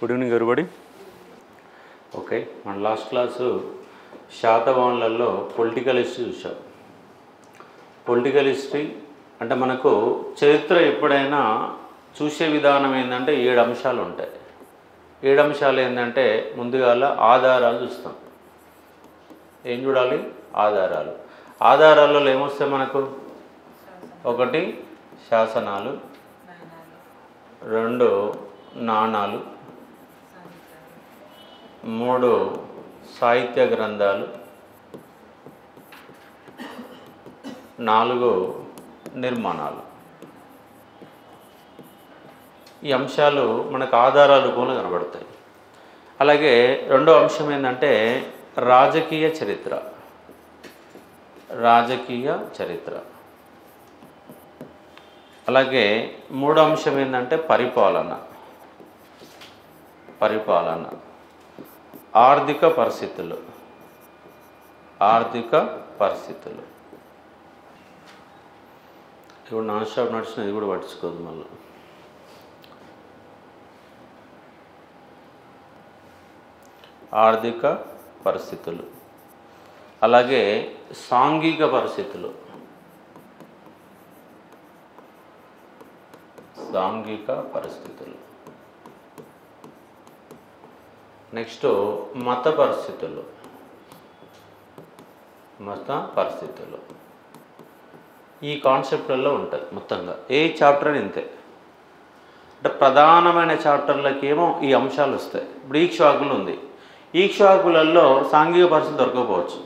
Good evening everybody. Okay, మన last class శాతవాహనులలో political history చూసాం. Political history అంటే మనకు చరిత్ర ఎప్పుడైనా చూసే విధానం ఏంటంటే 7 అంశాలు ఉంటాయి. 7 అంశాలు ఏంటంటే ముందుగాల ఆధారాలు చూస్తాం. ఏం చూడాలి? ఆధారాలు. ఆధారాలలో ఏమొస్తాయి మనకు? 1 శాసనాలు, 2 నాణాలు, 3 సాహిత్య గ్రంథాలు, 4 నిర్మాణాలు. ఈ అంశాలు మనకు ఆధారాల రూపంలో కనబడతాయి. అలాగే రెండో అంశం ఏంటంటే రాజకీయ చరిత్ర. రాజకీయ చరిత్ర. అలాగే మూడో అంశం ఏంటంటే పరిపాలన. పరిపాలన. ఆర్థిక పరిస్థితులు. ఆర్థిక పరిస్థితులు. ఇప్పుడు నాన్ స్టాప్ నడిచిన ఇది కూడా పట్టించుకోదు మళ్ళీ. ఆర్థిక పరిస్థితులు. అలాగే సాంఘిక పరిస్థితులు. సాంఘిక పరిస్థితులు. నెక్స్ట్ మత పరిస్థితులు. మత పరిస్థితులు. ఈ కాన్సెప్ట్లలో ఉంటుంది మొత్తంగా. ఏ చాప్టర్ అని ఇంతే. అంటే ప్రధానమైన చాప్టర్లకి ఏమో ఈ అంశాలు వస్తాయి. ఇప్పుడు ఈక్ష్వాకులు ఉంది. ఈక్ష్వాకులలో సాంఘిక పరిస్థితి దొరకకపోవచ్చు.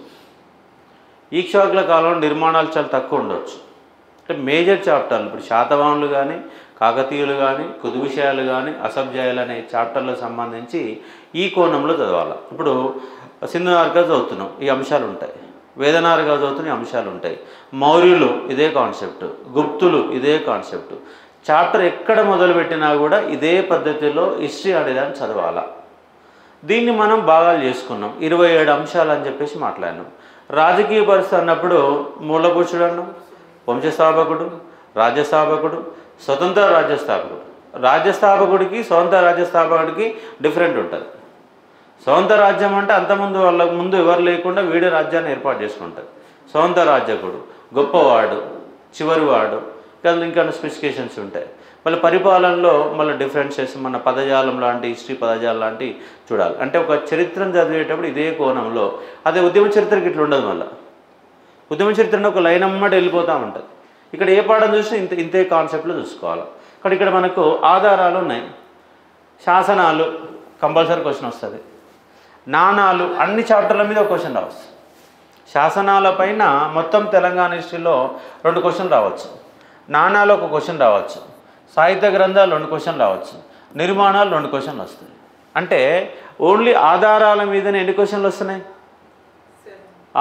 ఈక్ష్వాకుల కాలంలో నిర్మాణాలు చాలా తక్కువ ఉండవచ్చు. అంటే మేజర్ చాప్టర్లు ఇప్పుడు శాతవాహనులు కానీ, కాకతీయులు కానీ, కుతుబుషాలు కానీ, అసబ్జాయిలు అనే చాప్టర్లకు సంబంధించి ఈ కోణంలో చదవాలి. ఇప్పుడు సింధు నాగరికత చదువుతున్నాం, ఈ అంశాలు ఉంటాయి. వేద నాగరికత చదువుతున్న ఈ అంశాలు ఉంటాయి. మౌర్యులు ఇదే కాన్సెప్ట్, గుప్తులు ఇదే కాన్సెప్ట్. చాప్టర్ ఎక్కడ మొదలుపెట్టినా కూడా ఇదే పద్ధతిలో హిస్టరీ అనేదాన్ని చదవాలా. దీన్ని మనం భాగాలు చేసుకున్నాం. 27 అంశాలు అని చెప్పేసి మాట్లాడినాం. రాజకీయ పరిస్థితి అన్నప్పుడు మూలపురుషుడు అన్నాం, వంశస్థాపకుడు, రాజ్యస్థాపకుడు, స్వతంత్ర రాజ్యస్థాపకుడు. రాజ్యస్థాపకుడికి స్వతంత్ర రాజ్యస్థాపకుడికి డిఫరెంట్ ఉంటుంది. స్వతంత్ర రాజ్యం అంటే అంతకుముందు వాళ్ళకు ముందు ఎవరు లేకుండా వీడే రాజ్యాన్ని ఏర్పాటు చేసుకుంటారు. స్వతంత్ర రాజ్యకుడు గొప్పవాడు, చివరివాడు, ఇంకా స్పెసిఫికేషన్స్ ఉంటాయి. మళ్ళీ పరిపాలనలో మళ్ళీ డిఫరెన్సెస్ మన పదజాలం లాంటి హిస్టరీ పదజాలం లాంటి చూడాలి. అంటే ఒక చరిత్రను చదివేటప్పుడు ఇదే కోణంలో. అదే ఉద్యమ చరిత్రకి ఇట్లా ఉండదు. మళ్ళీ ఉద్యమ చరిత్రను ఒక లైన్ అమ్మటి వెళ్ళిపోతూ ఉంటుంది. ఇక్కడ ఏ పాఠం చూసినా ఇంతే కాన్సెప్ట్లో చూసుకోవాలి. ఇక్కడ మనకు ఆధారాలు ఉన్నాయి. శాసనాలు కంపల్సరీ క్వశ్చన్ వస్తుంది. నాణాలు అన్ని చాప్టర్ల మీద ఒక క్వశ్చన్ రావచ్చు. శాసనాల పైన మొత్తం తెలంగాణ హిస్టరీలో 2 క్వశ్చన్లు రావచ్చు. నాణాలు ఒక క్వశ్చన్ రావచ్చు. సాహిత్య గ్రంథాలు 2 క్వశ్చన్లు రావచ్చు. నిర్మాణాలు 2 క్వశ్చన్లు వస్తాయి. అంటే ఓన్లీ ఆధారాల మీదనే ఎన్ని క్వశ్చన్లు వస్తున్నాయి?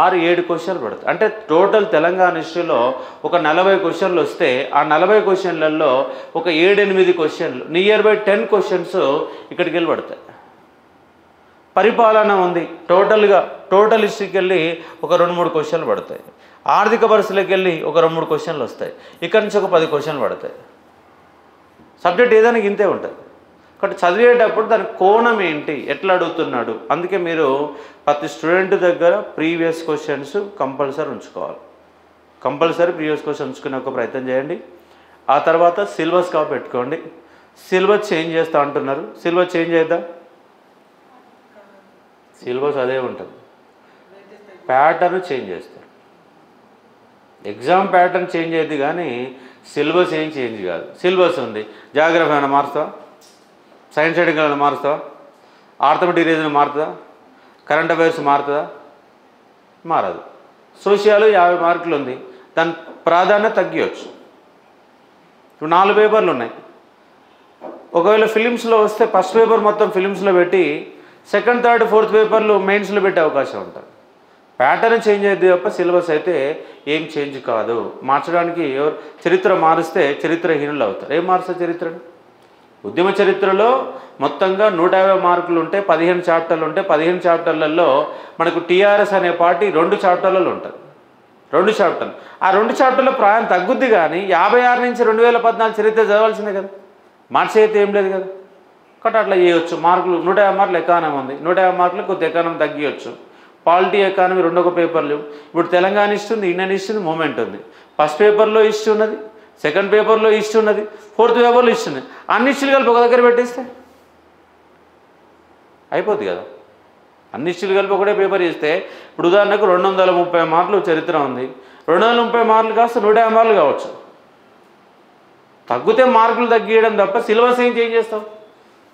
6-7 క్వశ్చన్లు పడతాయి. అంటే టోటల్ తెలంగాణ హిస్టరీలో ఒక 40 క్వశ్చన్లు వస్తే ఆ 40 క్వశ్చన్లలో ఒక 7-8 క్వశ్చన్లు, నియర్ బై 10 క్వశ్చన్స్ ఇక్కడికి వెళ్ళి పడతాయి. పరిపాలన ఉంది. టోటల్ హిస్టరీకి వెళ్ళి ఒక 2-3 క్వశ్చన్లు పడతాయి. ఆర్థిక పరిస్థితులకు వెళ్ళి ఒక 2-3 క్వశ్చన్లు వస్తాయి. ఇక్కడి నుంచి ఒక 10 క్వశ్చన్లు పడతాయి. సబ్జెక్ట్ ఏదైనా ఇంతే ఉంటుంది. కాబట్టి చదివేటప్పుడు దాని కోణం ఏంటి, ఎట్లా అడుగుతున్నాడు. అందుకే మీరు ప్రతి స్టూడెంట్ దగ్గర ప్రీవియస్ క్వశ్చన్స్ కంపల్సరీ ఉంచుకోవాలి. కంపల్సరీ ప్రీవియస్ క్వశ్చన్ ఉంచుకునే ఒక ప్రయత్నం చేయండి. ఆ తర్వాత సిలబస్ కాపీ పెట్టుకోండి. సిలబస్ చేంజ్ చేస్తా అంటున్నారు. సిలబస్ చేంజ్ చేద్దాం. సిలబస్ అదే ఉంటుంది. ప్యాటర్న్ చేంజ్ చేస్తారు. ఎగ్జామ్ ప్యాటర్న్ చేంజ్ అయ్యింది కానీ సిలబస్ ఏం చేంజ్ కాదు. సిలబస్ ఉంది. జాగ్రఫీ ఏమైనా మారుస్తావా? సైన్స్ రీడింగ్ ఏమైనా మారుస్తావా? ఆర్థమెటిక్ రీజన్ మారుతుందా? కరెంట్ అఫైర్స్ మారుతుందా? మారదు. సోషియాలు 50 మార్కులు ఉంది. దాని ప్రాధాన్యత తగ్గియచ్చు. ఇప్పుడు 4 పేపర్లు ఉన్నాయి. ఒకవేళ ఫిలిమ్స్లో వస్తే ఫస్ట్ పేపర్ మొత్తం ఫిలిమ్స్లో పెట్టి సెకండ్, థర్డ్, ఫోర్త్ పేపర్లు మెయిన్స్లో పెట్టే అవకాశం ఉంటుంది. ప్యాటర్న్ చేంజ్ అయితే తప్ప సిలబస్ అయితే ఏం చేంజ్ కాదు. మార్చడానికి చరిత్ర మారుస్తే చరిత్రహీనులు అవుతారు. ఏం మారుస్తారు చరిత్రను? ఉద్యమ చరిత్రలో మొత్తంగా 150 మార్కులు ఉంటే 15 చాప్టర్లు ఉంటే 15 చాప్టర్లలో మనకు టీఆర్ఎస్ అనే పార్టీ 2 చాప్టర్లలో ఉంటుంది. 2 చాప్టర్లు. ఆ 2 చాప్టర్లో ప్రాయం తగ్గుద్ది కానీ 56 నుంచి 2014 చరిత్ర చదవాల్సిందే కదా. మార్చేది ఏం లేదు కదా. కాబట్టి అట్లా చేయొచ్చు. మార్కులు 150 మార్కులు ఎకానమీ ఉంది, 150 మార్కులు కొద్ది ఎకానమీ తగ్గియచ్చు. పాలిటీ ఎకానమీ 2 పేపర్లు, ఇప్పుడు తెలంగాణ హిస్టరీ ఉంది, ఇండియన్ హిస్టరీ ఉంది, మూమెంట్ ఉంది. ఫస్ట్ పేపర్లో హిస్టరీ ఉన్నది, సెకండ్ పేపర్లో హిస్టరీ ఉన్నది, ఫోర్త్ పేపర్లో హిస్టరీ ఉంది. అన్ని హిస్టరీలు కలిపి ఒక దగ్గర పెట్టేస్తే అయిపోద్ది కదా. అన్ని హిస్టరీలు కలిపి ఒకటే పేపర్ చేస్తే ఇప్పుడు ఉదాహరణకు 230 మార్కులు చరిత్ర ఉంది, 230 మార్కులు కాస్త 150 మార్కులు కావచ్చు. తగ్గితే మార్కులు తగ్గియడం తప్ప సిలబస్ ఏం చేంజ్ చేస్తావు?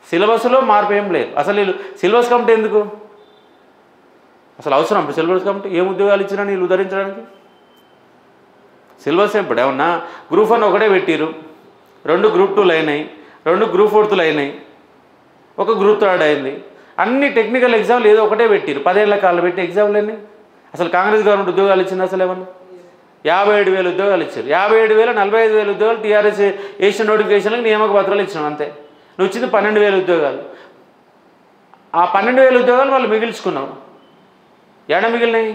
సిలబస్లో మార్పు ఏం లేదు. అసలు వీళ్ళు సిలబస్ కమిటీ ఎందుకు అసలు అవసరం? ఇప్పుడు సిలబస్ కమిటీ ఏం ఉద్యోగాలు ఇచ్చినా నీళ్ళు ఉద్ధరించడానికి? సిలబస్ ఇప్పుడు ఏమన్నా గ్రూప్ 1 ఒకటే పెట్టిరు, 2 గ్రూప్ 2లు అయినాయి, 2 గ్రూప్ 4లు అయినాయి, 1 గ్రూప్ 3 అయింది. అన్ని టెక్నికల్ ఎగ్జామ్లు ఏదో ఒకటే పెట్టిరు, 10 ఏళ్ల కాళ్ళు పెట్టి ఎగ్జామ్లు అన్నీ. అసలు కాంగ్రెస్ గవర్నమెంట్ ఉద్యోగాలు ఇచ్చింది అసలు ఏమన్నా? 57,000 ఉద్యోగాలు ఇచ్చారు. 57,000 45,000 ఉద్యోగాలు టీఆర్ఎస్ వేసిన నోటిఫికేషన్లకు నియామక పత్రాలు ఇచ్చినాం అంతే. నువ్వు ఇచ్చింది 12,000 ఉద్యోగాలు. ఆ 12,000 ఉద్యోగాలు వాళ్ళు మిగిల్చుకున్నావు. ఏడ మిగిలినాయి?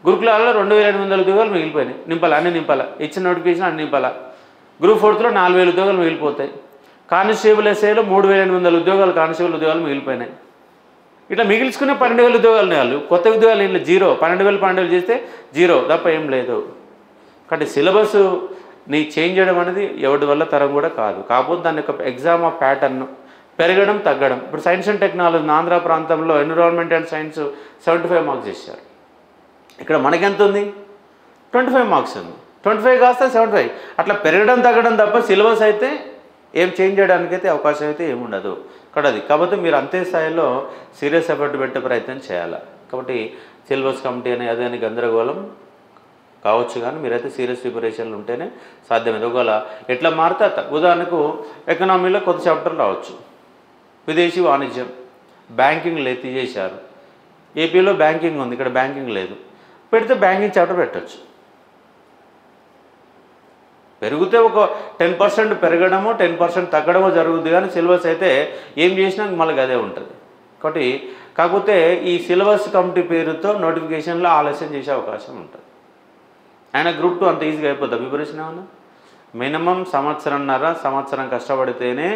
గురుకులాల్లో 2,800 ఉద్యోగాలు మిగిలిపోయినాయి. నింపాలి, అన్ని నింపాలా, ఇచ్చిన నోటిఫికేషన్ అన్ని నింపాలా. గ్రూప్ 4లో 4,000 ఉద్యోగాలు మిగిలిపోతాయి. కానిస్టేబుల్ ఎస్ఐలో 3,800 ఉద్యోగాలు కానిస్టేబుల్ ఉద్యోగాలు మిగిలిపోయినాయి. ఇట్లా మిగిల్చుకునే 12,000 ఉద్యోగాలు వాళ్ళు. కొత్త ఉద్యోగాలు ఏం లేదు, జీరో. 12,000 చేస్తే జీరో తప్ప ఏం లేదు. కాబట్టి సిలబస్ నీ చేంజ్ చేయడం అనేది ఎవరి వల్ల తరం కూడా కాదు. కాకపోతే దాని యొక్క ఎగ్జామ్ ఆఫ్ ప్యాటర్న్ పెరగడం తగ్గడం. ఇప్పుడు సైన్స్ అండ్ టెక్నాలజీ ఆంధ్ర ప్రాంతంలో ఎన్విరాన్మెంట్ అండ్ సైన్స్ 75 మార్క్స్ చేశారు. ఇక్కడ మనకెంత ఉంది? 25 మార్క్స్ ఉంది. 25 కాస్త 75 అట్లా పెరగడం తగ్గడం తప్ప సిలబస్ అయితే ఏం చేంజ్ చేయడానికైతే అవకాశం అయితే ఏముండదు అది. కాబట్టి మీరు అంతే స్థాయిలో సీరియస్ ఎఫర్ట్ పెట్టే ప్రయత్నం చేయాలి. కాబట్టి సిలబస్ కమిటీ అని అదే అని గందరగోళం కావచ్చు, కానీ మీరైతే సీరియస్ ప్రిపరేషన్లు ఉంటేనే సాధ్యమైంది. ఒకవేళ ఎట్లా మారితే ఉదాహరణకు ఎకనామీలో కొత్త చాప్టర్లు రావచ్చు, విదేశీ వాణిజ్యం, బ్యాంకింగ్ లేదు తీసేశారు. ఏపీలో బ్యాంకింగ్ ఉంది, ఇక్కడ బ్యాంకింగ్ లేదు, పెడితే బ్యాంకింగ్ చాప్టర్ పెట్టచ్చు. పెరిగితే ఒక 10% పెరగడమో 10% తగ్గడమో జరుగుద్ది, కానీ సిలబస్ అయితే ఏం చేసినా మళ్ళీ అదే ఉంటుంది. కాబట్టి కాకపోతే ఈ సిలబస్ కమిటీ పేరుతో నోటిఫికేషన్లో ఆలస్యం చేసే అవకాశం ఉంటుంది. ఆయన గ్రూప్ 2 అంత ఈజీగా అయిపోతుంది ప్రిపరేషన్. ఏమన్నా మినిమం సంవత్సరం కష్టపడితేనే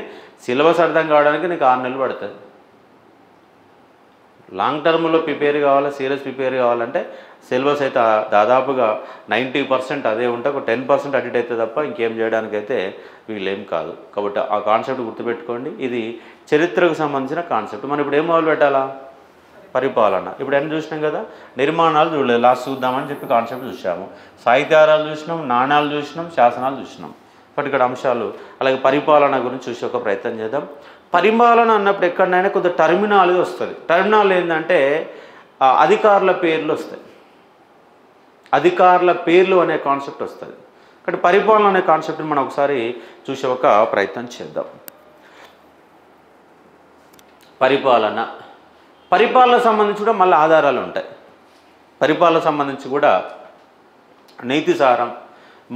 సిలబస్ అర్థం కావడానికి నీకు 6 నెలలు పడుతుంది. లాంగ్ టర్మ్లో ప్రిపేర్ కావాలి, సీరియస్ ప్రిపేర్ కావాలంటే సిలబస్ అయితే దాదాపుగా 90% అదే ఉంటే ఒక 10% అడిట్ అయితే తప్ప ఇంకేం చేయడానికైతే వీళ్ళేం కాదు. కాబట్టి ఆ కాన్సెప్ట్ గుర్తుపెట్టుకోండి. ఇది చరిత్రకు సంబంధించిన కాన్సెప్ట్. మనం ఇప్పుడు ఏం మొదలు పెట్టాలా? పరిపాలన. ఇప్పుడు ఏం చూసినాం కదా, నిర్మాణాలు చూడలేదు, లాస్ట్ చూద్దామని చెప్పి కాన్సెప్ట్ చూసాము. సాహిత్యాలు చూసినాం, నాణ్యాలు చూసినాం, శాసనాలు చూసినాం. బట్ ఇక్కడ అంశాలు అలాగే పరిపాలన గురించి చూసి ఒక ప్రయత్నం చేద్దాం. పరిపాలన అన్నప్పుడు ఎక్కడైనా కొంత టర్మినాలజీ వస్తుంది. టర్మినాలజీ ఏంటంటే అధికారుల పేర్లు వస్తాయి, అధికారుల పేర్లు అనే కాన్సెప్ట్ వస్తుంది. కాబట్టి పరిపాలన అనే కాన్సెప్ట్ని మనం ఒకసారి చూసే ఒక ప్రయత్నం చేద్దాం. పరిపాలన సంబంధించి కూడా మళ్ళీ ఆధారాలు ఉంటాయి. పరిపాలన సంబంధించి కూడా నీతిసారం,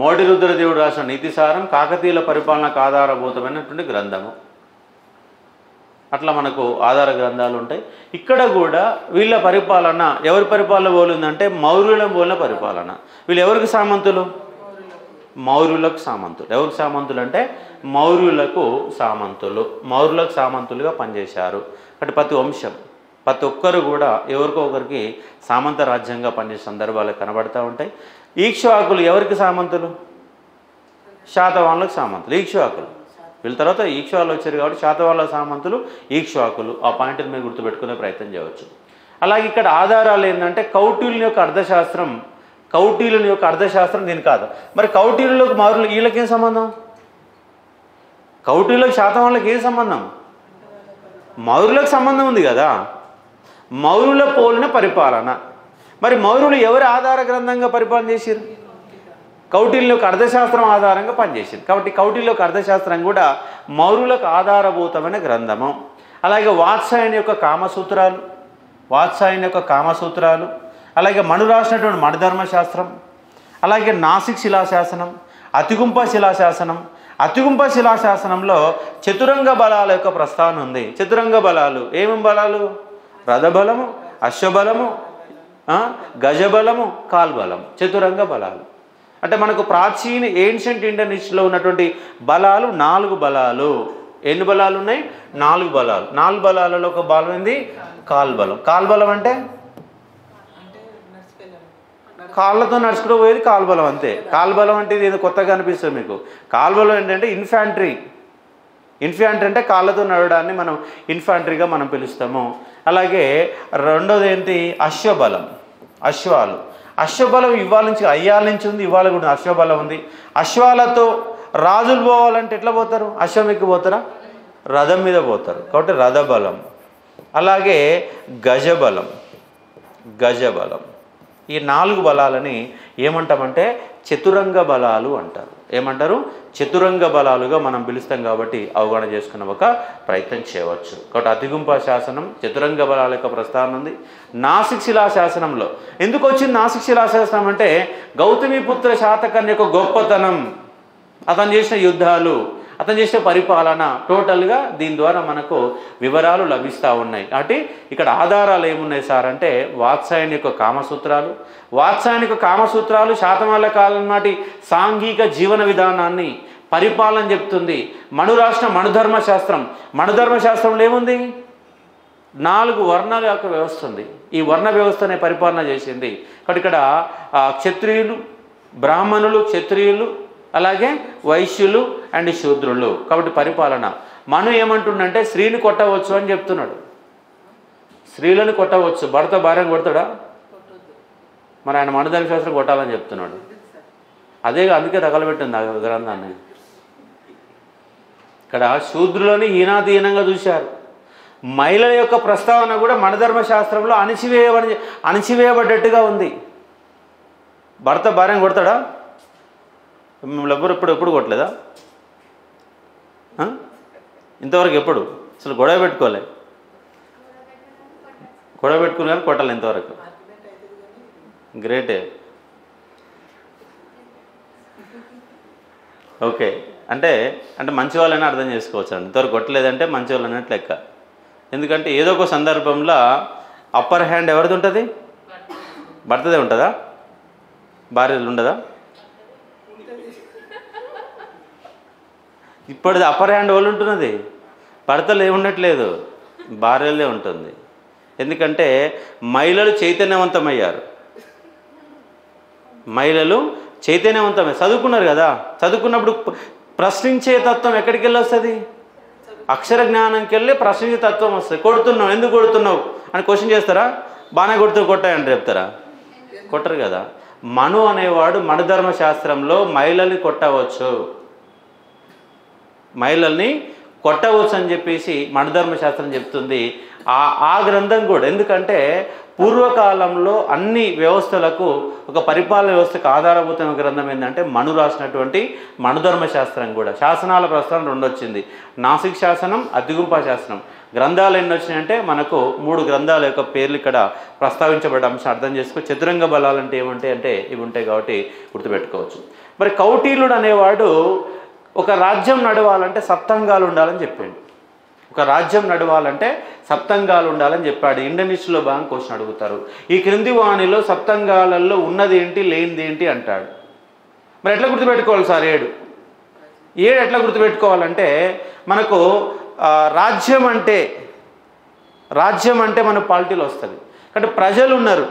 మోడి రుద్రదేవుడు రాసిన నీతిసారం కాకతీయుల పరిపాలనకు ఆధారభూతమైనటువంటి గ్రంథము. అట్లా మనకు ఆధార గ్రంథాలు ఉంటాయి. ఇక్కడ కూడా వీళ్ళ పరిపాలన ఎవరి పరిపాలన పోలిందంటే మౌర్యుల పోలిన పరిపాలన. వీళ్ళు ఎవరికి సామంతులు? మౌర్యులకు సామంతులు. ఎవరికి సామంతులు అంటే మౌర్యులకు సామంతులు. మౌర్యులకు సామంతులుగా పనిచేశారు. అంటే ప్రతి వంశం ప్రతి ఒక్కరు కూడా ఎవరికో ఒకరికి సామంత రాజ్యంగా పనిచేసే సందర్భాలు కనబడుతూ ఉంటాయి. ఈక్ష్వాకులు ఎవరికి సామంతులు? శాతవాహనులకు సామంతులు. ఈక్ష్వాకులు వీళ్ళ తర్వాత ఈక్ష్వాకులు వచ్చారు కాబట్టి శాతవాహనుల సామంతులు ఈక్ష్వాకులు. ఆ పాయింట్ని మీరు గుర్తుపెట్టుకునే ప్రయత్నం చేయవచ్చు. అలాగే ఇక్కడ ఆధారాలు ఏంటంటే కౌటిల్యుని యొక్క అర్థశాస్త్రం, కౌటిల్యుని యొక్క అర్థశాస్త్రం దీని కాదు. మరి కౌటిల్యులకు మౌర్యులకు వీళ్ళకేం సంబంధం? కౌటిల్యులకు శాతవాహనులకు ఏం సంబంధం? మౌర్యులకు సంబంధం ఉంది కదా. మౌర్యుల పోలిన పరిపాలన. మరి మౌర్యులు ఎవరి ఆధార గ్రంథంగా పరిపాలన చేశారు? కౌటిల్యుని యొక్క అర్థశాస్త్రం ఆధారంగా పనిచేసింది. కాబట్టి కౌటిల్యుని యొక్క అర్థశాస్త్రం కూడా మౌర్యులకు ఆధారభూతమైన గ్రంథము. అలాగే వాత్సాయని యొక్క కామసూత్రాలు, అలాగే మను రాసినటువంటి మణిధర్మశాస్త్రం, అలాగే నాసిక్ శిలాశాసనం, అతిగుంప శిలాశాసనం. అతిగుంప శిలాశాసనంలో చతురంగ బలాల యొక్క ప్రస్తావన ఉంది. చతురంగ బలాలు ఏమేమి బలాలు? రథబలము, అశ్వబలము, గజబలము, కాల్బలము, చతురంగ బలాలు. అంటే మనకు ప్రాచీన ఏన్షియంట్ ఇండియన్ హిస్టరీలో ఉన్నటువంటి బలాలు 4 బలాలు. ఎన్ని బలాలు ఉన్నాయి? 4 బలాలు. 4 బలాలలో ఒక బలం ఏంది? కాల్బలం. కాల్బలం అంటే కాళ్ళతో నడుచుకుంటూ పోయేది కాల్బలం అంతే. కాల్బలం అంటే ఇది ఏదో కొత్తగా అనిపిస్తుంది మీకు. కాల్బలం ఏంటంటే ఇన్ఫాంట్రీ. ఇన్ఫాంట్రీ అంటే కాళ్ళతో నడవడాన్ని మనం ఇన్ఫాంట్రీగా మనం పిలుస్తాము. అలాగే రెండోది ఏంటి? అశ్వబలం. అశ్వాలు. అశ్వబలం ఇవాళ నుంచి అయ్యాల నుంచి ఉంది, ఇవాళ కూడా అశ్వబలం ఉంది. అశ్వాలతో రాజులు పోవాలంటే ఎట్లా పోతారు? అశ్వం ఎక్కి పోతారా? రథం మీద పోతారు కాబట్టి రథబలం. అలాగే గజబలం. గజబలం. ఈ 4 బలాలని ఏమంటామంటే చతురంగ బలాలు అంటారు. ఏమంటారు? చతురంగ బలాలుగా మనం పిలుస్తాం కాబట్టి అవగాహన చేసుకున్న ఒక ప్రయత్నం చేయవచ్చు. కాబట్టి అతిగుంప శాసనం చతురంగ బలాల యొక్క ప్రస్తావన ఉంది. నాసిక్ శిలా శాసనంలో ఎందుకు వచ్చింది నాసిక్ శిలా శాసనం అంటే గౌతమిపుత్ర శాతకర్ణి యొక్క గొప్పతనం, అతను చేసిన యుద్ధాలు, అతను చేసిన పరిపాలన, టోటల్గా దీని ద్వారా మనకు వివరాలు లభిస్తూ ఉన్నాయి. కాబట్టి ఇక్కడ ఆధారాలు ఏమున్నాయి సార్ అంటే వాత్సాయని యొక్క కామసూత్రాలు. వాత్సాయని యొక్క కామసూత్రాలు శాతవాహనుల కాలం నాటి సాంఘిక జీవన విధానాన్ని, పరిపాలన చెప్తుంది. మనురాష్ట్ర మనుధర్మశాస్త్రం. మనుధర్మశాస్త్రంలో ఏముంది? 4 వర్ణాల యొక్క వ్యవస్థ ఉంది. ఈ వర్ణ వ్యవస్థనే పరిపాలన చేసింది. కాబట్టి ఇక్కడ క్షత్రియులు, బ్రాహ్మణులు, క్షత్రియులు, అలాగే వైశ్యులు అండ్ శూద్రులు. కాబట్టి పరిపాలన. మను ఏమంటుండంటే స్త్రీని కొట్టవచ్చు అని చెప్తున్నాడు. స్త్రీలను కొట్టవచ్చు. భర్త భార్యను కొడతాడా? మరి ఆయన మనుధర్మశాస్త్రం కొట్టాలని చెప్తున్నాడు. అదే అందుకే తగలబెట్టింది ఆ గ్రంథాన్ని. ఇక్కడ శూద్రులని హీనాదీనంగా చూశారు. మహిళల యొక్క ప్రస్తావన కూడా మనుధర్మశాస్త్రంలో అణిచివేయబడ్డట్టుగా ఉంది. భర్త భార్యను కొడతాడా? మిమ్మల్ని ఎప్పుడు కొట్టలేదా? ఇంతవరకు ఎప్పుడు అసలు గొడవ పెట్టుకోలే. గొడవ పెట్టుకుని కానీ కొట్టాలి ఇంతవరకు. గ్రేటే. ఓకే. అంటే మంచి వాళ్ళని అర్థం చేసుకోవచ్చు అండి. ఇంతవరకు కొట్టలేదంటే మంచి వాళ్ళు అన్నట్టు లెక్క. ఎందుకంటే ఏదో ఒక సందర్భంలో అప్పర్ హ్యాండ్ ఎవరిది ఉంటుంది? భర్తదే ఉంటుందా? భార్యలు ఉండదా? ఇప్పటిది అప్పర్ హ్యాండ్ వాళ్ళు ఉంటున్నది. భర్తలు ఏముండట్లేదు, భార్యలే ఉంటుంది. ఎందుకంటే మహిళలు చైతన్యవంతమయ్యారు. మహిళలు చైతన్యవంతమయ్యారు. చదువుకున్నారు కదా. చదువుకున్నప్పుడు ప్రశ్నించే తత్వం ఎక్కడికి వెళ్ళి వస్తుంది? అక్షర జ్ఞానంకి వెళ్ళి ప్రశ్నించే తత్వం వస్తుంది. కొడుతున్నావు, ఎందుకు కొడుతున్నావు అని క్వశ్చన్ చేస్తారా? బాగానే కొట్టాయంటే చెప్తారా? కొట్టరు కదా. మను అనేవాడు మనుధర్మశాస్త్రంలో మహిళల్ని కొట్టవచ్చు, మహిళల్ని కొట్టవచ్చు అని చెప్పేసి మనుధర్మశాస్త్రం చెప్తుంది. ఆ గ్రంథం కూడా ఎందుకంటే పూర్వకాలంలో అన్ని వ్యవస్థలకు ఒక పరిపాలన వ్యవస్థకు ఆధారభూతమైన గ్రంథం ఏంటంటే మను రాసినటువంటి మనుధర్మశాస్త్రం కూడా. శాసనాల ప్రస్తావన 2 వచ్చింది. నాసిక్ శాసనం, అతిగుంప శాసనం. గ్రంథాలు ఎన్ని వచ్చినాయంటే మనకు 3 గ్రంథాల యొక్క పేర్లు ఇక్కడ ప్రస్తావించబడ్డ అంశం అర్థం చేసుకో. చతురంగ బలాలు అంటే ఏముంటాయి అంటే ఇవి ఉంటాయి కాబట్టి గుర్తుపెట్టుకోవచ్చు. మరి కౌటిల్యుడు అనేవాడు ఒక రాజ్యం నడవాలంటే సప్తంగాలు ఉండాలని చెప్పాడు. ఒక రాజ్యం నడవాలంటే సప్తంగాలు ఉండాలని చెప్పాడు. ఇండోనేషియాలో బాగా క్వశ్చన్ అడుగుతారు. ఈ క్రింది వాణిలో సప్తంగాలలో ఉన్నది ఏంటి, లేనిది ఏంటి అంటాడు. మరి ఎట్లా గుర్తుపెట్టుకోవాలి సార్? 7 ఎట్లా గుర్తుపెట్టుకోవాలంటే మనకు రాజ్యం అంటే మన పాలిటీలో వస్తుంది. కాబట్టి ప్రజలు ఉన్నారు.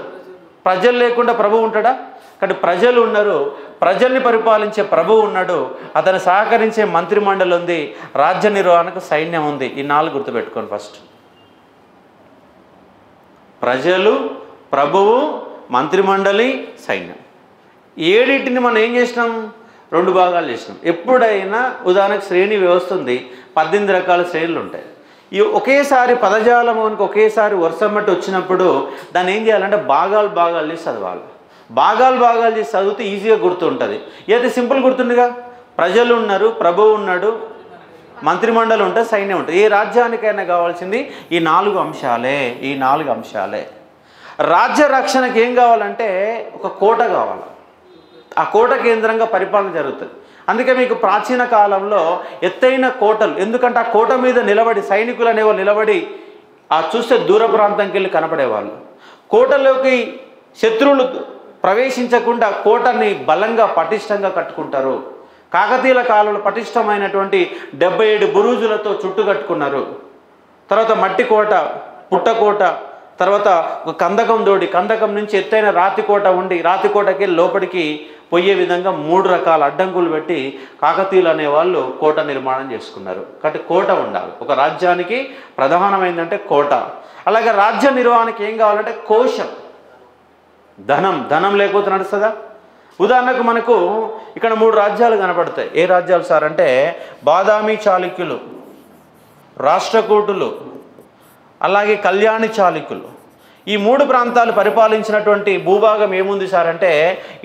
ప్రజలు లేకుండా ప్రభువు ఉంటాడా? కాబట్టి ప్రజలు ఉన్నారు, ప్రజల్ని పరిపాలించే ప్రభువు ఉన్నాడు, అతను సహకరించే మంత్రిమండలి ఉంది, రాజ్య నిర్వహణకు సైన్యం ఉంది. ఈ 4 గుర్తుపెట్టుకోండి. ఫస్ట్ ప్రజలు, ప్రభువు, మంత్రిమండలి, సైన్యం. 7టిని మనం ఏం చేసినాం? 2 భాగాలు చేసినాం. ఎప్పుడైనా ఉదాహరణకు శ్రేణి వ్యవస్థ ఉంది, 18 రకాల శ్రేణులు ఉంటాయి. ఈ ఒకేసారి పదజాలమునికి ఒకేసారి వర్షమట్టి వచ్చినప్పుడు దాన్ని ఏం చేయాలంటే భాగాలు చేసి చదవాలి. భాగాలు చేసి చదివితే ఈజీగా గుర్తుంటుంది. ఏదైతే సింపుల్ గుర్తుందిగా. ప్రజలు ఉన్నారు, ప్రభువు ఉన్నాడు, మంత్రిమండలి ఉంటుంది, సైన్యం ఉంటుంది. ఏ రాజ్యానికైనా కావాల్సింది ఈ 4 అంశాలే. రాజ్య రక్షణకి ఏం కావాలంటే ఒక కోట కావాలి. ఆ కోట కేంద్రంగా పరిపాలన జరుగుతుంది. అందుకే మీకు ప్రాచీన కాలంలో ఎత్తైన కోటలు, ఎందుకంటే ఆ కోట మీద నిలబడి సైనికులు అనేవాళ్ళు నిలబడి చూస్తే దూర ప్రాంతంకి వెళ్ళి కనపడేవాళ్ళు. కోటలోకి శత్రువులు ప్రవేశించకుండా కోటని బలంగా పటిష్టంగా కట్టుకుంటారు. కాకతీయుల కాలంలో పటిష్టమైనటువంటి 77 బురుజులతో చుట్టుకట్టుకున్నారు. తర్వాత మట్టి కోట, పుట్టకోట, తర్వాత ఒక కందకం దోడి, కందకం నుంచి ఎత్తైన రాతికోట ఉండి రాతికోటకి లోపలికి పోయే విధంగా 3 రకాల అడ్డంకులు పెట్టి కాకతీయులు అనేవాళ్ళు కోట నిర్మాణం చేసుకున్నారు. కాబట్టి కోట ఉండాలి. ఒక రాజ్యానికి ప్రధానమైందంటే కోట. అలాగే రాజ్య నిర్వహణకి ఏం కావాలంటే కోశం, ధనం లేకపోతే నడుస్తుందా? ఉదాహరణకు మనకు ఇక్కడ 3 రాజ్యాలు కనపడతాయి. ఏ రాజ్యాలు సార్ అంటే బాదామి చాళుక్యులు, రాష్ట్రకూటులు, అలాగే కళ్యాణి చాళుక్యులు. ఈ 3 ప్రాంతాలు పరిపాలించినటువంటి భూభాగం ఏముంది సార్ అంటే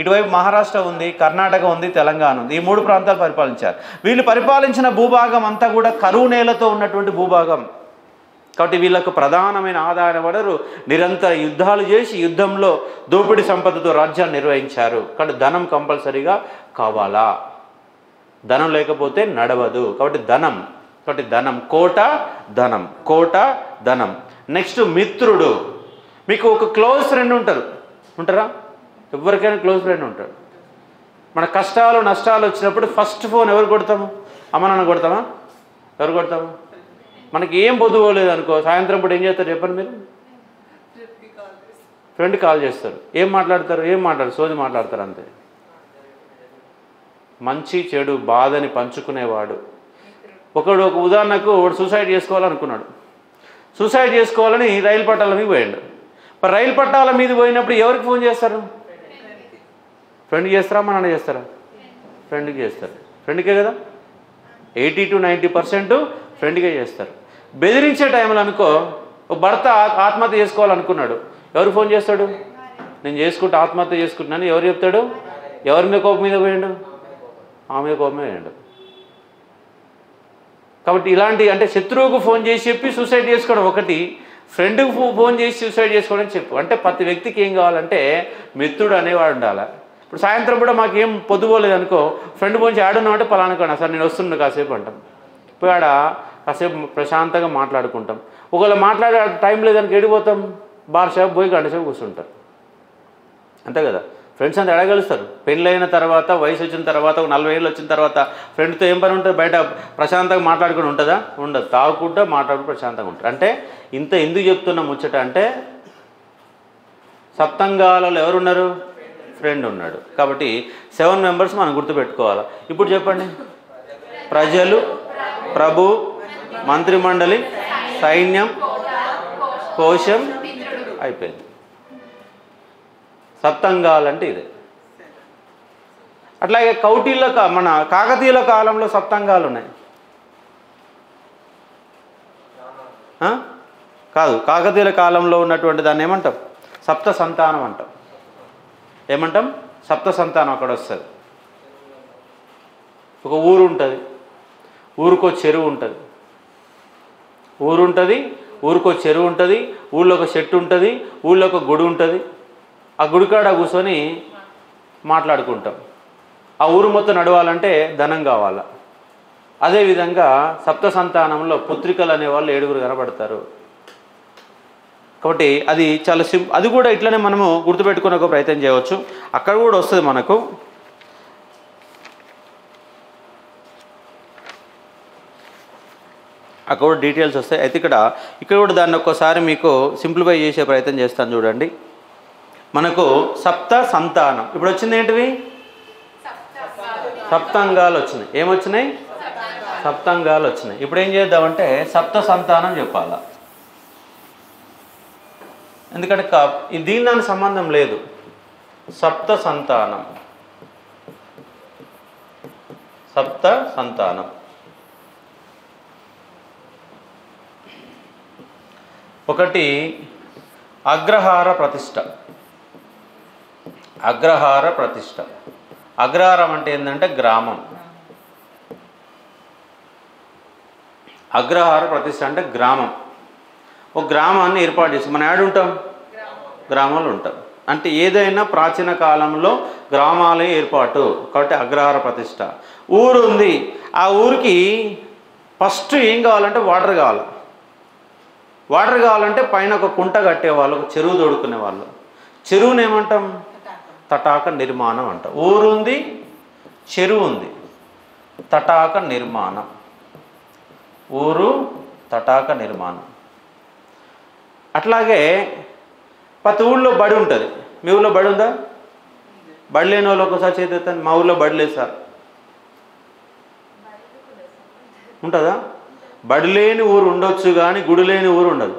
ఇటువైపు మహారాష్ట్ర ఉంది, కర్ణాటక ఉంది, తెలంగాణ ఉంది. ఈ 3 ప్రాంతాలు పరిపాలించారు. వీళ్ళు పరిపాలించిన భూభాగం అంతా కూడా కరువు నేలతో ఉన్నటువంటి భూభాగం. కాబట్టి వీళ్ళకు ప్రధానమైన ఆదాయ వనరు నిరంతర యుద్ధాలు చేసి యుద్ధంలో దోపిడీ సంపదతో రాజ్యాన్ని నిర్వహించారు. కాబట్టి ధనం కంపల్సరీగా కావాలా, ధనం లేకపోతే నడవదు. కాబట్టి ధనం కోట, ధనం. నెక్స్ట్ మిత్రుడు. మీకు ఒక క్లోజ్ ఫ్రెండ్ ఉంటారా? ఎవరికైనా క్లోజ్ ఫ్రెండ్ ఉంటాడు. మన కష్టాలు నష్టాలు వచ్చినప్పుడు ఫస్ట్ ఫోన్ ఎవరు కొడతాము? అమ్మ నాన్న కొడతామా? ఎవరు కొడతాము? మనకి ఏం పొద్దుపోలేదు అనుకో, సాయంత్రం పూట ఏం చేస్తారు చెప్పండి మీరు? ఫ్రెండ్ కాల్ చేస్తారు. ఏం మాట్లాడతారు? సోది మాట్లాడతారు అంతే. మంచి చెడు బాధని పంచుకునేవాడు. ఒక ఉదాహరణకు సూసైడ్ చేసుకోవాలనుకున్నాడు. సూసైడ్ చేసుకోవాలని రైలు పట్టాల మీద పోయాడు. మరి రైలు పట్టాల మీద పోయినప్పుడు ఎవరికి ఫోన్ చేస్తారు? ఫ్రెండ్కి చేస్తారా, మా నాన్న చేస్తారా? ఫ్రెండ్కి చేస్తారు. ఫ్రెండ్కే కదా 80 to 90% ఫ్రెండ్కే చేస్తారు. బెదిరించే టైంలో అనుకో, భర్త ఆత్మహత్య చేసుకోవాలనుకున్నాడు, ఎవరు ఫోన్ చేస్తాడు? నేను ఆత్మహత్య చేసుకుంటున్నాను ఎవరు చెప్తాడు? ఎవరి మీద కోపం మీద పోయాడు? ఆమె కోపమే పోయాడు. కాబట్టి ఇలాంటి అంటే శత్రువుకు ఫోన్ చేసి చెప్పి సూసైడ్ చేసుకోవడం ఒకటి, ఫ్రెండ్కు ఫోన్ చేసి సూసైడ్ చేసుకోవడం చెప్పు. అంటే ప్రతి వ్యక్తికి ఏం కావాలంటే మిత్రుడు అనేవాడు ఉండాలి. ఇప్పుడు సాయంత్రం కూడా మాకేం పొద్దుపోలేదు అనుకో, ఫ్రెండ్ ఫోన్ చేసి ఆడున్నావు అంటే పలానుకోండి సార్ నేను వస్తున్నా కాసేపు అంటాం. ఇప్పుడు ఆడ కాసేపు ప్రశాంతంగా మాట్లాడుకుంటాం. ఒకవేళ మాట్లాడే టైం లేదానికి ఎడిపోతాం, బార్ షాప్ పోయి గంట సేపు కూర్చుంటారు. అంతే కదా? ఫ్రెండ్స్ అంతా ఎడగలుస్తారు. పెళ్ళైన తర్వాత, వయసు వచ్చిన తర్వాత, ఒక 40 ఏళ్ళు వచ్చిన తర్వాత ఫ్రెండ్తో ఏం పని ఉంటుంది? బయట ప్రశాంతంగా మాట్లాడుకుని ఉంటుందా? ఉండదు. తాగుకుంటా మాట్లాడుకుంటూ ప్రశాంతంగా ఉంటారు. అంటే ఇంత ఎందుకు చెప్తున్నా ముచ్చట అంటే సప్తంగాలలో ఎవరున్నారు? ఫ్రెండ్ ఉన్నాడు. కాబట్టి 7 మెంబర్స్ మనం గుర్తుపెట్టుకోవాలి. ఇప్పుడు చెప్పండి, ప్రజలు, ప్రభు, మంత్రిమండలి, సైన్యం, కోశం, అయిపోయింది. సప్తంగాలంటే ఇదే. అట్లాగే మన కాకతీయుల కాలంలో సప్తంగాలు ఉన్నాయి కాదు, కాకతీయుల కాలంలో ఉన్నటువంటి దాన్ని ఏమంటాం? సప్త సంతానం అంటాం. ఏమంటాం? సప్త సంతానం. అక్కడ వస్తుంది. ఒక ఊరు ఉంటుంది, ఊరికో చెరువు ఉంటుంది. ఊరికో చెరువు ఉంటుంది, ఊళ్ళో ఒక చెట్టు ఉంటుంది, ఊళ్ళో ఒక గుడి ఉంటుంది. ఆ గుడికాడ కూర్చొని మాట్లాడుకుంటాం. ఆ ఊరు మొత్తం నడవాలంటే ధనం కావాలా. అదేవిధంగా సప్త సంతానంలో పుత్రికలు అనేవాళ్ళు 7 కనబడతారు. కాబట్టి అది చాలా అది కూడా ఇట్లనే మనము గుర్తుపెట్టుకునే ఒక ప్రయత్నం చేయవచ్చు. అక్కడ కూడా వస్తుంది మనకు. అక్కడ కూడా డీటెయిల్స్ వస్తాయి. అయితే ఇక్కడ కూడా దాన్ని ఒక్కసారి మీకు సింప్లిఫై చేసే ప్రయత్నం చేస్తాను చూడండి. మనకు సప్త సంతానం ఇప్పుడు వచ్చింది ఏంటివి? సప్తంగాలు వచ్చినాయి. ఏమొచ్చినాయి? సప్తంగాలు వచ్చినాయి. ఇప్పుడు ఏం చేద్దామంటే సప్త సంతానం చెప్పాలా. ఎందుకంటే దీని దానికి సంబంధం లేదు. సప్త సంతానం, సప్త సంతానం. ఒకటి అగ్రహార ప్రతిష్ట. అగ్రహార ప్రతిష్ట. అగ్రహారం అంటే ఏంటంటే గ్రామం. అగ్రహార ప్రతిష్ట అంటే గ్రామం. ఒక గ్రామాన్ని ఏర్పాటు చేసి మనం ఏడు ఉంటాం? గ్రామాలు ఉంటాం. అంటే ఏదైనా ప్రాచీన కాలంలో గ్రామాలే ఏర్పాటు. కాబట్టి అగ్రహార ప్రతిష్ట. ఊరు ఉంది, ఆ ఊరికి ఫస్ట్ ఏం కావాలంటే వాటర్ కావాలి. వాటర్ కావాలంటే పైన ఒక కుంట కట్టేవాళ్ళు, ఒక చెరువు తోడుకునే వాళ్ళు. చెరువుని ఏమంటాం? తటాక నిర్మాణం అంటాం. ఊరు ఉంది, చెరువు ఉంది. తటాక నిర్మాణం. ఊరు తటాక నిర్మాణం. అట్లాగే ప్రతి ఊళ్ళో బడి ఉంటుంది. మీ ఊళ్ళో బడి ఉందా? బడి లేని వాళ్ళు ఒకసారి చేద్దాం. మా ఊళ్ళో బడి లేదు సార్. ఉంటుందా? బడి లేని ఊరు ఉండొచ్చు కానీ గుడి లేని ఊరు ఉండదు.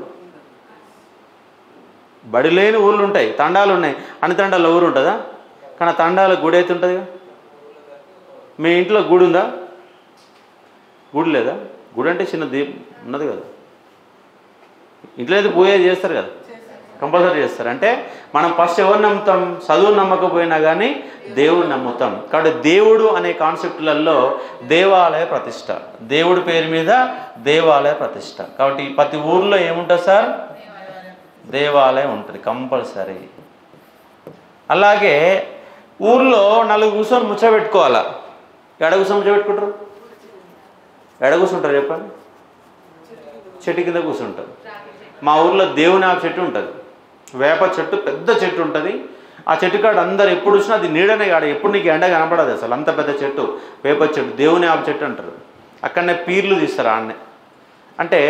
బడి లేని ఊళ్ళు ఉంటాయి, తండాలు ఉన్నాయి. అన్ని తండాల్లో ఊరు ఉంటుందా? కానీ ఆ తండాల గుడి అయితే ఉంటుందిగా. మీ ఇంట్లో గుడి ఉందా? గుడి లేదా? గుడి అంటే చిన్న దీపం ఉన్నది కదా. ఇంట్లో అయితే పూజ చేస్తారు కదా, కంపల్సరీ చేస్తారు. అంటే మనం ఫస్ట్ ఎవరు నమ్ముతాం? చదువు నమ్మకపోయినా కానీ దేవుడు నమ్ముతాం. కాబట్టి దేవుడు అనే కాన్సెప్ట్లలో దేవాలయ ప్రతిష్ట, దేవుడి పేరు మీద దేవాలయ ప్రతిష్ట. కాబట్టి ప్రతి ఊర్లో ఏముంటుంది సార్? దేవాలయం ఉంటుంది కంపల్సరీ. అలాగే ఊర్లో నలుగురు కూర్చొని ముచ్చబెట్టుకోవాలా. ఎడ కూర్చొని ముచ్చబెట్టుకుంటారు? ఎడ కూర్చుంటారు చెప్పండి? చెట్టు కింద కూర్చుంటారు. మా ఊర్లో దేవుని ఆకు చెట్టు ఉంటుంది, వేప చెట్టు, పెద్ద చెట్టు ఉంటుంది. ఆ చెట్టు కాడ అందరు ఎప్పుడు చూసినా అది నీడనే కాడ, ఎప్పుడు నీకు ఎండ కనపడదు అసలు. అంత పెద్ద చెట్టు వేప చెట్టు, దేవుని ఆకు చెట్టు అంటారు. అక్కడనే పీర్లు తీస్తారు ఆడనే. అంటే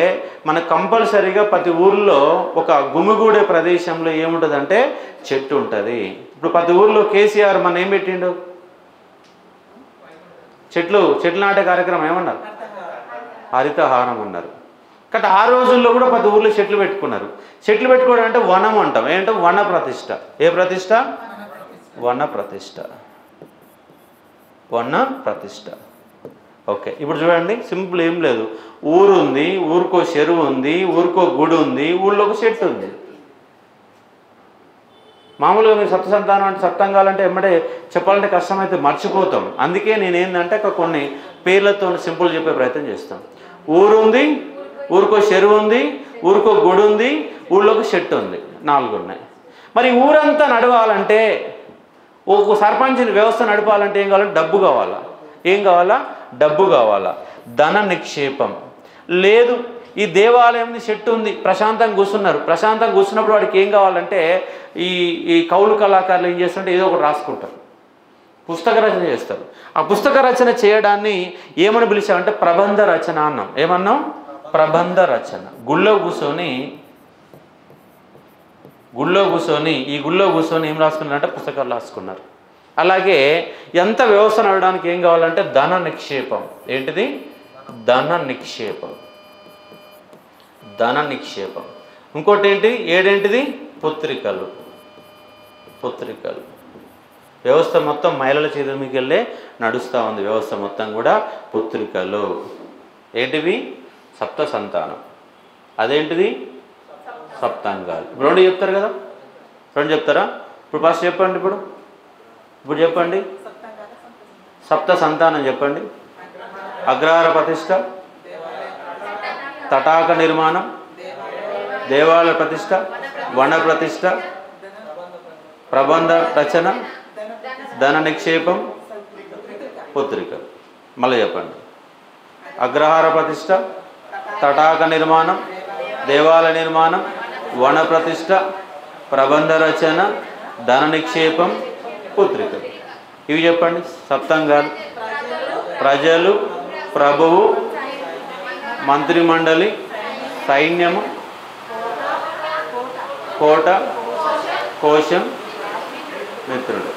మనకు కంపల్సరీగా ప్రతి ఊర్లో ఒక గుమిగూడే ప్రదేశంలో ఏముంటుందంటే చెట్టు ఉంటుంది. ఇప్పుడు ప్రతి ఊర్లో కేసీఆర్ మన ఏం పెట్టిండు? చెట్లు నాటే కార్యక్రమం ఏమన్నారు? హరితహారం అన్నారు. కాబట్టి ఆ రోజుల్లో కూడా ప్రతి ఊర్లో చెట్లు పెట్టుకున్నారు. చెట్లు పెట్టుకోవడం అంటే వనం అంటాం. ఏంటంటే వన ప్రతిష్ట. ఏ ప్రతిష్ట? వన ప్రతిష్ట. వన ప్రతిష్ట. ఓకే, ఇప్పుడు చూడండి, సింపుల్, ఏం లేదు. ఊరు ఉంది, ఊరికో చెరువు ఉంది, ఊరికో గుడి ఉంది, ఊళ్ళో ఒక చెట్టు ఉంది. మామూలుగా మీరు సప్త సంతానం అంటే సప్తంగాలంటే ఎమ్మడే చెప్పాలంటే కష్టమైతే మర్చిపోతాం. అందుకే నేనేందంటే కొన్ని పేర్లతో సింపుల్ చెప్పే ప్రయత్నం చేస్తాం. ఊరు ఉంది, ఊరికో చెరువు ఉంది, ఊరికో గుడి ఉంది, ఊళ్ళో ఒక చెట్టు ఉంది, 4 ఉన్నాయి. మరి ఊరంతా నడవాలంటే, ఒక సర్పంచ్ వ్యవస్థ నడపాలంటే ఏం కావాలంటే డబ్బు కావాలా? ఏం కావాలా? డబ్బు కావాలా? ధన నిక్షేపం లేదు. ఈ దేవాలయం చెట్టు ఉంది, ప్రశాంతంగా కూర్చున్నారు. ప్రశాంతంగా కూర్చున్నప్పుడు వాడికి ఏం కావాలంటే ఈ కౌలు కళాకారులు ఏం చేస్తుంటే ఏదో ఒకటి రాసుకుంటారు, పుస్తక రచన చేస్తారు. ఆ పుస్తక రచన చేయడాన్ని ఏమని పిలిచామంటే ప్రబంధ రచన అన్నాం. ఏమన్నాం? ప్రబంధ రచన. గుళ్ళో కూర్చొని ఈ గుళ్ళో కూర్చొని ఏం రాసుకున్నారంటే పుస్తకాలు రాసుకున్నారు. అలాగే ఎంత వ్యవస్థ నడవడానికి ఏం కావాలంటే ధన నిక్షేపం. ఏంటిది? ధన నిక్షేపం. ధన నిక్షేపం. ఇంకోటి ఏంటి? ఏడేంటిది? పుత్రికలు. వ్యవస్థ మొత్తం మహిళల చేతుల మీకు వెళ్ళే నడుస్తూ ఉంది. వ్యవస్థ మొత్తం కూడా పుత్రికలు. ఏంటివి? సప్త సంతానం. అదేంటిది? సప్తాంగాలు. ఇప్పుడు 2 చెప్తారు కదా, 2 చెప్తారా? ఇప్పుడు ఫస్ట్ చెప్పండి. ఇప్పుడు చెప్పండి. సప్త సంతానం చెప్పండి. అగ్రహార ప్రతిష్ట, తటాక నిర్మాణం, దేవాలయ ప్రతిష్ట, వన ప్రతిష్ట, ప్రబంధ రచన, ధన నిక్షేపం, పుత్రిక. మళ్ళీ చెప్పండి. అగ్రహార ప్రతిష్ట, తటాక నిర్మాణం, దేవాలయ నిర్మాణం, వన ప్రతిష్ట, ప్రబంధ రచన, ధన నిక్షేపం, పుత్రిక. ఇవి చెప్పండి. సప్తంగాలు. ప్రజలు, ప్రభువు, మంత్రిమండలి, సైన్యము, కోట, కోశం, మిత్రుడు.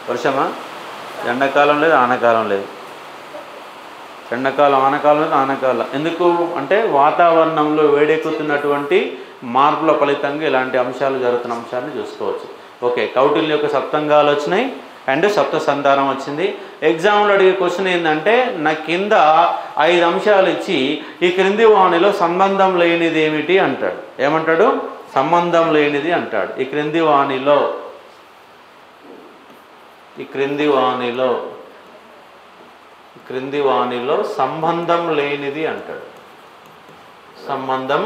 వర్షమా? ఎండాకాలం లేదు, ఆనకాలం లేదు. ఎండాకాలం, ఆనకాలం లేదు, ఆనకాలం. ఎందుకు అంటే వాతావరణంలో వేడెక్కుతున్నటువంటి మార్పుల ఫలితంగా ఇలాంటి అంశాలు జరుగుతున్న అంశాన్ని చూసుకోవచ్చు. ఓకే, కౌటిల్య యొక్క సప్తంగాలు వచ్చినాయి అండ్ సప్త సంతానం వచ్చింది. ఎగ్జామ్లో అడిగే క్వశ్చన్ ఏంటంటే నా కింద 5 అంశాలు ఇచ్చి ఈ క్రింది వాణిలో సంబంధం లేనిది ఏమిటి అంటాడు. ఏమంటాడు? సంబంధం లేనిది అంటాడు. ఈ క్రింది వాణిలో సంబంధం లేనిది అంటాడు. సంబంధం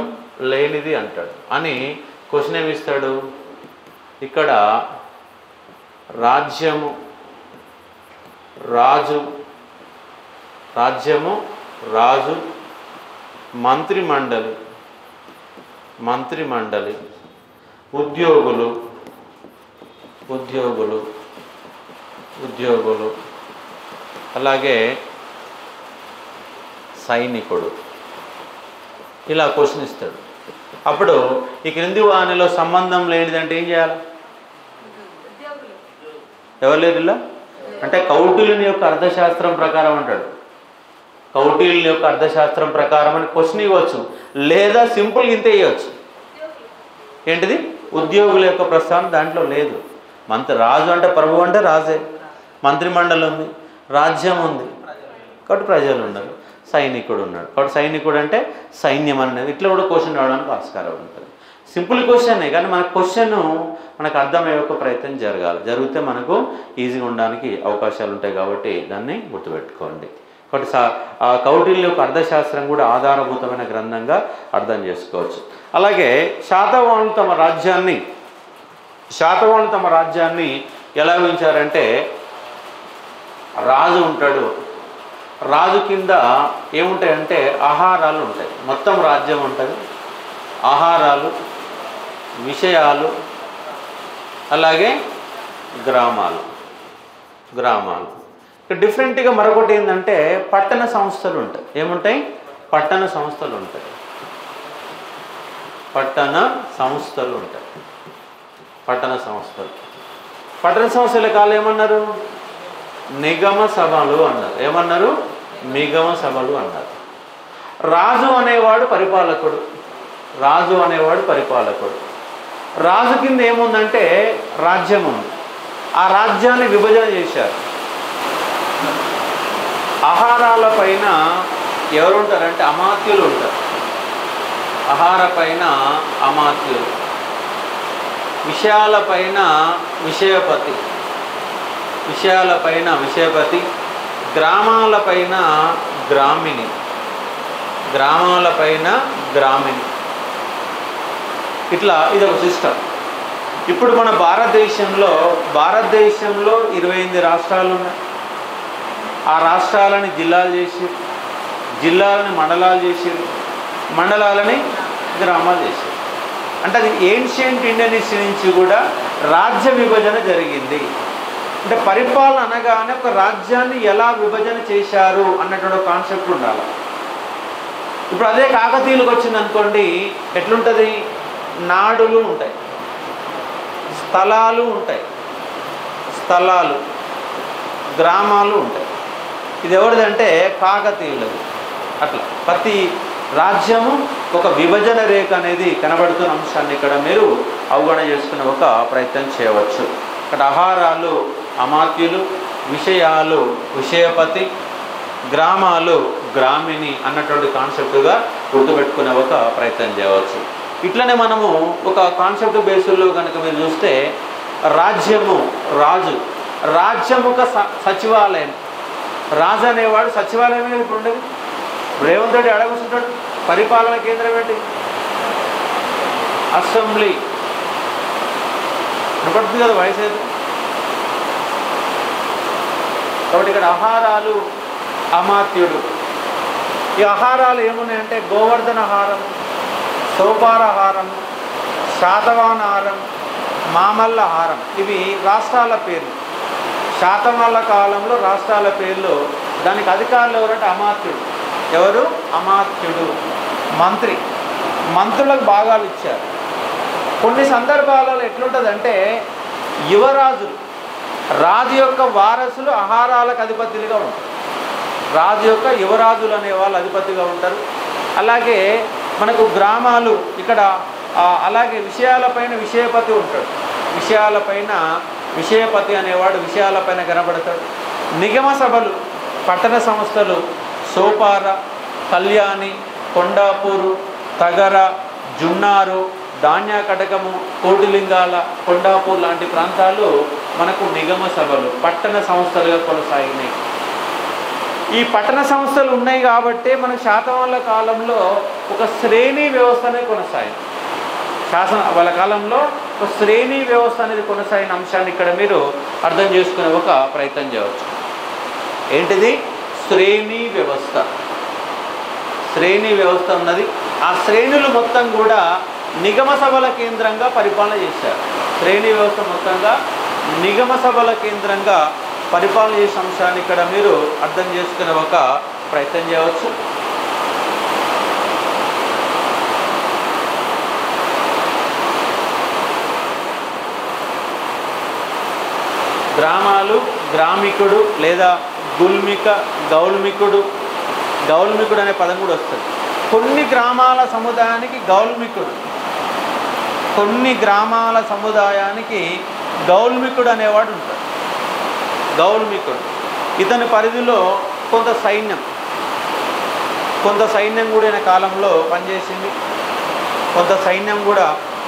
లేనిది అంటాడు అని క్వశ్చన్ ఏమిస్తాడు? ఇక్కడ రాజ్యము, రాజు, మంత్రిమండలి, ఉద్యోగులు, అలాగే సైనికుడు, ఇలా క్వశ్చన్ ఇస్తాడు. అప్పుడు ఈ క్రింది వానిలో సంబంధం లేనిదంటే ఏం చేయాలి? ఎవరు లేరు ఇలా అంటే కౌటిల్యుని యొక్క అర్థశాస్త్రం ప్రకారం అంటాడు. కౌటిల్యుని యొక్క అర్థశాస్త్రం ప్రకారం అని క్వశ్చన్ ఇవ్వచ్చు, లేదా సింపుల్ ఇంతే ఇవ్వచ్చు. ఏంటిది? ఉద్యోగుల యొక్క ప్రస్థానం దాంట్లో లేదు. రాజు అంటే ప్రభు అంటే రాజే, మంత్రిమండలి ఉంది, రాజ్యం ఉంది, కాబట్టి ప్రజలు ఉన్నారు, సైనికుడు ఉన్నాడు, కాబట్టి సైనికుడు అంటే సైన్యం అనేది. ఇట్లా కూడా క్వశ్చన్ రావడానికి ఆస్కారం ఉంటుంది. సింపుల్ క్వశ్చనే, కానీ మన క్వశ్చన్ మనకు అర్థమయ్యే ప్రయత్నం జరగాలి. జరిగితే మనకు ఈజీగా ఉండడానికి అవకాశాలు ఉంటాయి, కాబట్టి దాన్ని గుర్తుపెట్టుకోండి. కాబట్టి కౌటిల్య యొక్క అర్థశాస్త్రం కూడా ఆధారభూతమైన గ్రంథంగా అర్థం చేసుకోవచ్చు. అలాగే శాతవాహనులు తమ రాజ్యాన్ని ఎలా ఊహించారంటే, రాజు ఉంటాడు, రాజు కింద ఏముంటాయంటే ఆహారాలు ఉంటాయి, మొత్తం రాజ్యం ఉంటుంది, ఆహారాలు, విషయాలు, అలాగే గ్రామాలు. ఇక్కడ డిఫరెంట్గా మరొకటి ఏంటంటే పట్టణ సంస్థలు ఉంటాయి. ఏముంటాయి? పట్టణ సంస్థలు ఉంటాయి. పట్టణ సంస్థల కాలం ఏమన్నారు? నిగమ సభలు అన్నారు. ఏమన్నారు? నిగమ సభలు అన్నారు. రాజు అనేవాడు పరిపాలకుడు. రాజు కింద ఏముందంటే రాజ్యం ఉంది. ఆ రాజ్యాన్ని విభజన చేశారు. ఆహారాల పైన ఎవరు ఉంటారంటే అమాత్యులు ఉంటారు. ఆహారపైన అమాత్యులు, విషయాలపైన విషయపతి, గ్రామాలపైన గ్రామిణి. ఇట్లా ఇదొక సిస్టమ్. ఇప్పుడు మన భారతదేశంలో 28 రాష్ట్రాలు ఉన్నాయి. ఆ రాష్ట్రాలని జిల్లాలు చేసారు, జిల్లాలని మండలాలు చేసారు, మండలాలని గ్రామాలు చేశారు. అంటే అది ఏన్షియంట్ ఇండియన్ హిస్టరీ నుంచి కూడా రాజ్య విభజన జరిగింది. అంటే పరిపాలన అనగానే ఒక రాజ్యాన్ని ఎలా విభజన చేశారు అన్నటువంటి కాన్సెప్ట్ ఉండాలి. ఇప్పుడు అదే కాకతీయులకు వచ్చింది అనుకోండి, ఎట్లుంటుంది? నాడులు ఉంటాయి, స్థలాలు, గ్రామాలు ఉంటాయి. ఇది ఎవరిదంటే కాకతీయులది. అట్లా ప్రతి రాజ్యము ఒక విభజన రేఖ అనేది కనబడుతున్న అంశాన్ని ఇక్కడ మీరు అవగాహన చేసుకునే ఒక ప్రయత్నం చేయవచ్చు. ఇక్కడ ఆహారాలు అమాత్యులు, విషయాలు విషయపతి, గ్రామాలు గ్రామిణి అన్నటువంటి కాన్సెప్ట్గా గుర్తుపెట్టుకునే ఒక ప్రయత్నం చేయవచ్చు. ఇట్లనే మనము ఒక కాన్సెప్ట్ బేస్లో కనుక మీరు చూస్తే రాజ్యము ఒక సచివాలయం. రాజు అనేవాడు సచివాలయం మీద ఇప్పుడు ఉండేది. రేవంత్ రెడ్డి అడగొస్తుంటాడు, పరిపాలన కేంద్రం ఏంటి? అసెంబ్లీ. వినపడుతుంది కదా వయసు అయితే. కాబట్టి ఇక్కడ ఆహారాలు అమాత్యుడు. ఈ ఆహారాలు ఏమున్నాయంటే గోవర్ధన ఆహారం, సోపారహారం, శాతవాహనాహారం, మామల్ల ఆహారం. ఇవి రాష్ట్రాల పేర్లు. శాతవాహనుల కాలంలో రాష్ట్రాల పేర్లు. దానికి అధికారులు ఎవరంటే అమాత్యుడు. ఎవరు? అమాత్యుడు. మంత్రులకు భాగాలు ఇచ్చారు. కొన్ని సందర్భాలలో ఎట్లుంటుందంటే యువరాజులు, రాజు యొక్క వారసులు ఆహారాలకు అధిపతులుగా ఉంటారు. రాజు యొక్క యువరాజులు అనే వాళ్ళు అధిపతిగా ఉంటారు. అలాగే మనకు గ్రామాలు ఇక్కడ, అలాగే విషయాలపైన విషయపతి ఉంటాడు. విషయపతి అనేవాడు విషయాలపైన కనబడతాడు. నిగమ సభలు, పట్టణ సంస్థలు, సోపార, కళ్యాణి, కొండాపూరు, తగర, జున్నారు, ధాన్య కటకము, కోటిలింగాల, కొండాపూర్ లాంటి ప్రాంతాలు మనకు నిగమ సభలు, పట్టణ సంస్థలుగా కొనసాగినాయి. ఈ పట్టణ సంస్థలు ఉన్నాయి కాబట్టి మనకు శాతవాహనుల కాలంలో ఒక శ్రేణి వ్యవస్థనే కొనసాగింది. వాళ్ళ కాలంలో ఒక శ్రేణి వ్యవస్థ అనేది కొనసాగిన అంశాన్ని ఇక్కడ మీరు అర్థం చేసుకునే ఒక ప్రయత్నం చేయవచ్చు. ఏంటిది? శ్రేణి వ్యవస్థ ఉన్నది. ఆ శ్రేణులు మొత్తం కూడా నిగమ సభల కేంద్రంగా పరిపాలన చేశారు. శ్రేణి వ్యవస్థ మొత్తంగా నిగమ సభల కేంద్రంగా పరిపాలన చేసే అంశాన్ని ఇక్కడ మీరు అర్థం చేసుకునే ఒక ప్రయత్నం చేయవచ్చు. గ్రామాలు, గ్రామికుడు లేదా గుల్మిక, గౌల్మికుడు. గౌల్మికుడు అనే పదం కూడా వస్తుంది. కొన్ని గ్రామాల సముదాయానికి గౌల్మికుడు, కొన్ని గ్రామాల సముదాయానికి గౌల్మికుడు అనేవాడు ఉంటాడు. గౌల్మికుడు ఇతని పరిధిలో కొంత సైన్యం కూడా ఈయన కాలంలో పనిచేసింది. కొంత సైన్యం కూడా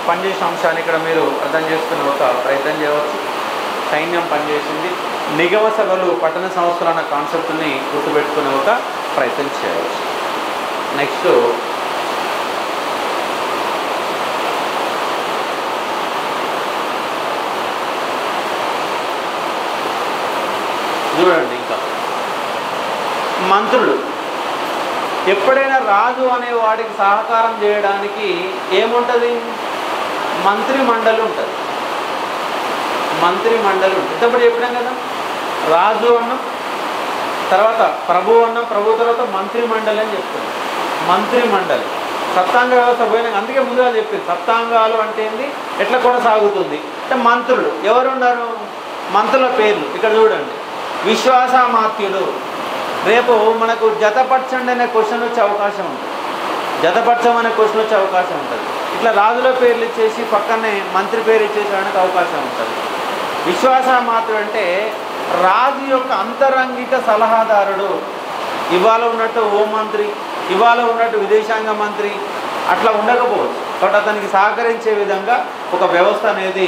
పనిచేసే అంశాన్ని ఇక్కడ మీరు అర్థం చేసుకునే ఒక ప్రయత్నం చేయవచ్చు. సైన్యం పనిచేసింది. నిగమ సభలు, పట్టణ సంస్థలు అన్న కాన్సెప్ట్ని గుర్తుపెట్టుకునే ఒక ప్రయత్నం చేయవచ్చు. నెక్స్ట్ చూడండి, ఇంకా మంత్రులు. ఎప్పుడైనా రాజు అనే వాడికి సహకారం చేయడానికి ఏముంటుంది? మంత్రి మండలి ఉంటుంది. మంత్రి మండలి ఉంటుంది. ఇంతప్పుడు చెప్పినాం కదా, రాజు అన్నం, తర్వాత ప్రభు అన్నం, ప్రభు తర్వాత మంత్రి మండలి అని చెప్తుంది. మంత్రి మండలి సప్తాంగ వ్యవస్థ పోయినాక అందుకే ముందుగా చెప్పింది. సప్తాంగాలు అంటే ఏంది, ఎట్లా కొనసాగుతుంది అంటే మంత్రులు ఎవరు ఉన్నారు? మంత్రుల పేర్లు ఇక్కడ చూడండి. విశ్వాసమాత్యుడు. రేపు మనకు జతపరచండి అనే క్వశ్చన్ వచ్చే అవకాశం ఉంటుంది. జతపరచమనే క్వశ్చన్ వచ్చే అవకాశం ఉంటుంది. ఇట్లా రాజుల పేర్లు ఇచ్చేసి పక్కనే మంత్రి పేరు ఇచ్చేసడానికి అవకాశం ఉంటుంది. విశ్వాసమాత్రుడు అంటే రాజు యొక్క అంతరంగిక సలహాదారుడు. ఇవాళ ఉన్నట్టు హోంమంత్రి, ఇవాళ ఉన్నట్టు విదేశాంగ మంత్రి అట్లా ఉండకపోవచ్చు. కాబట్టి అతనికి సహకరించే విధంగా ఒక వ్యవస్థ అనేది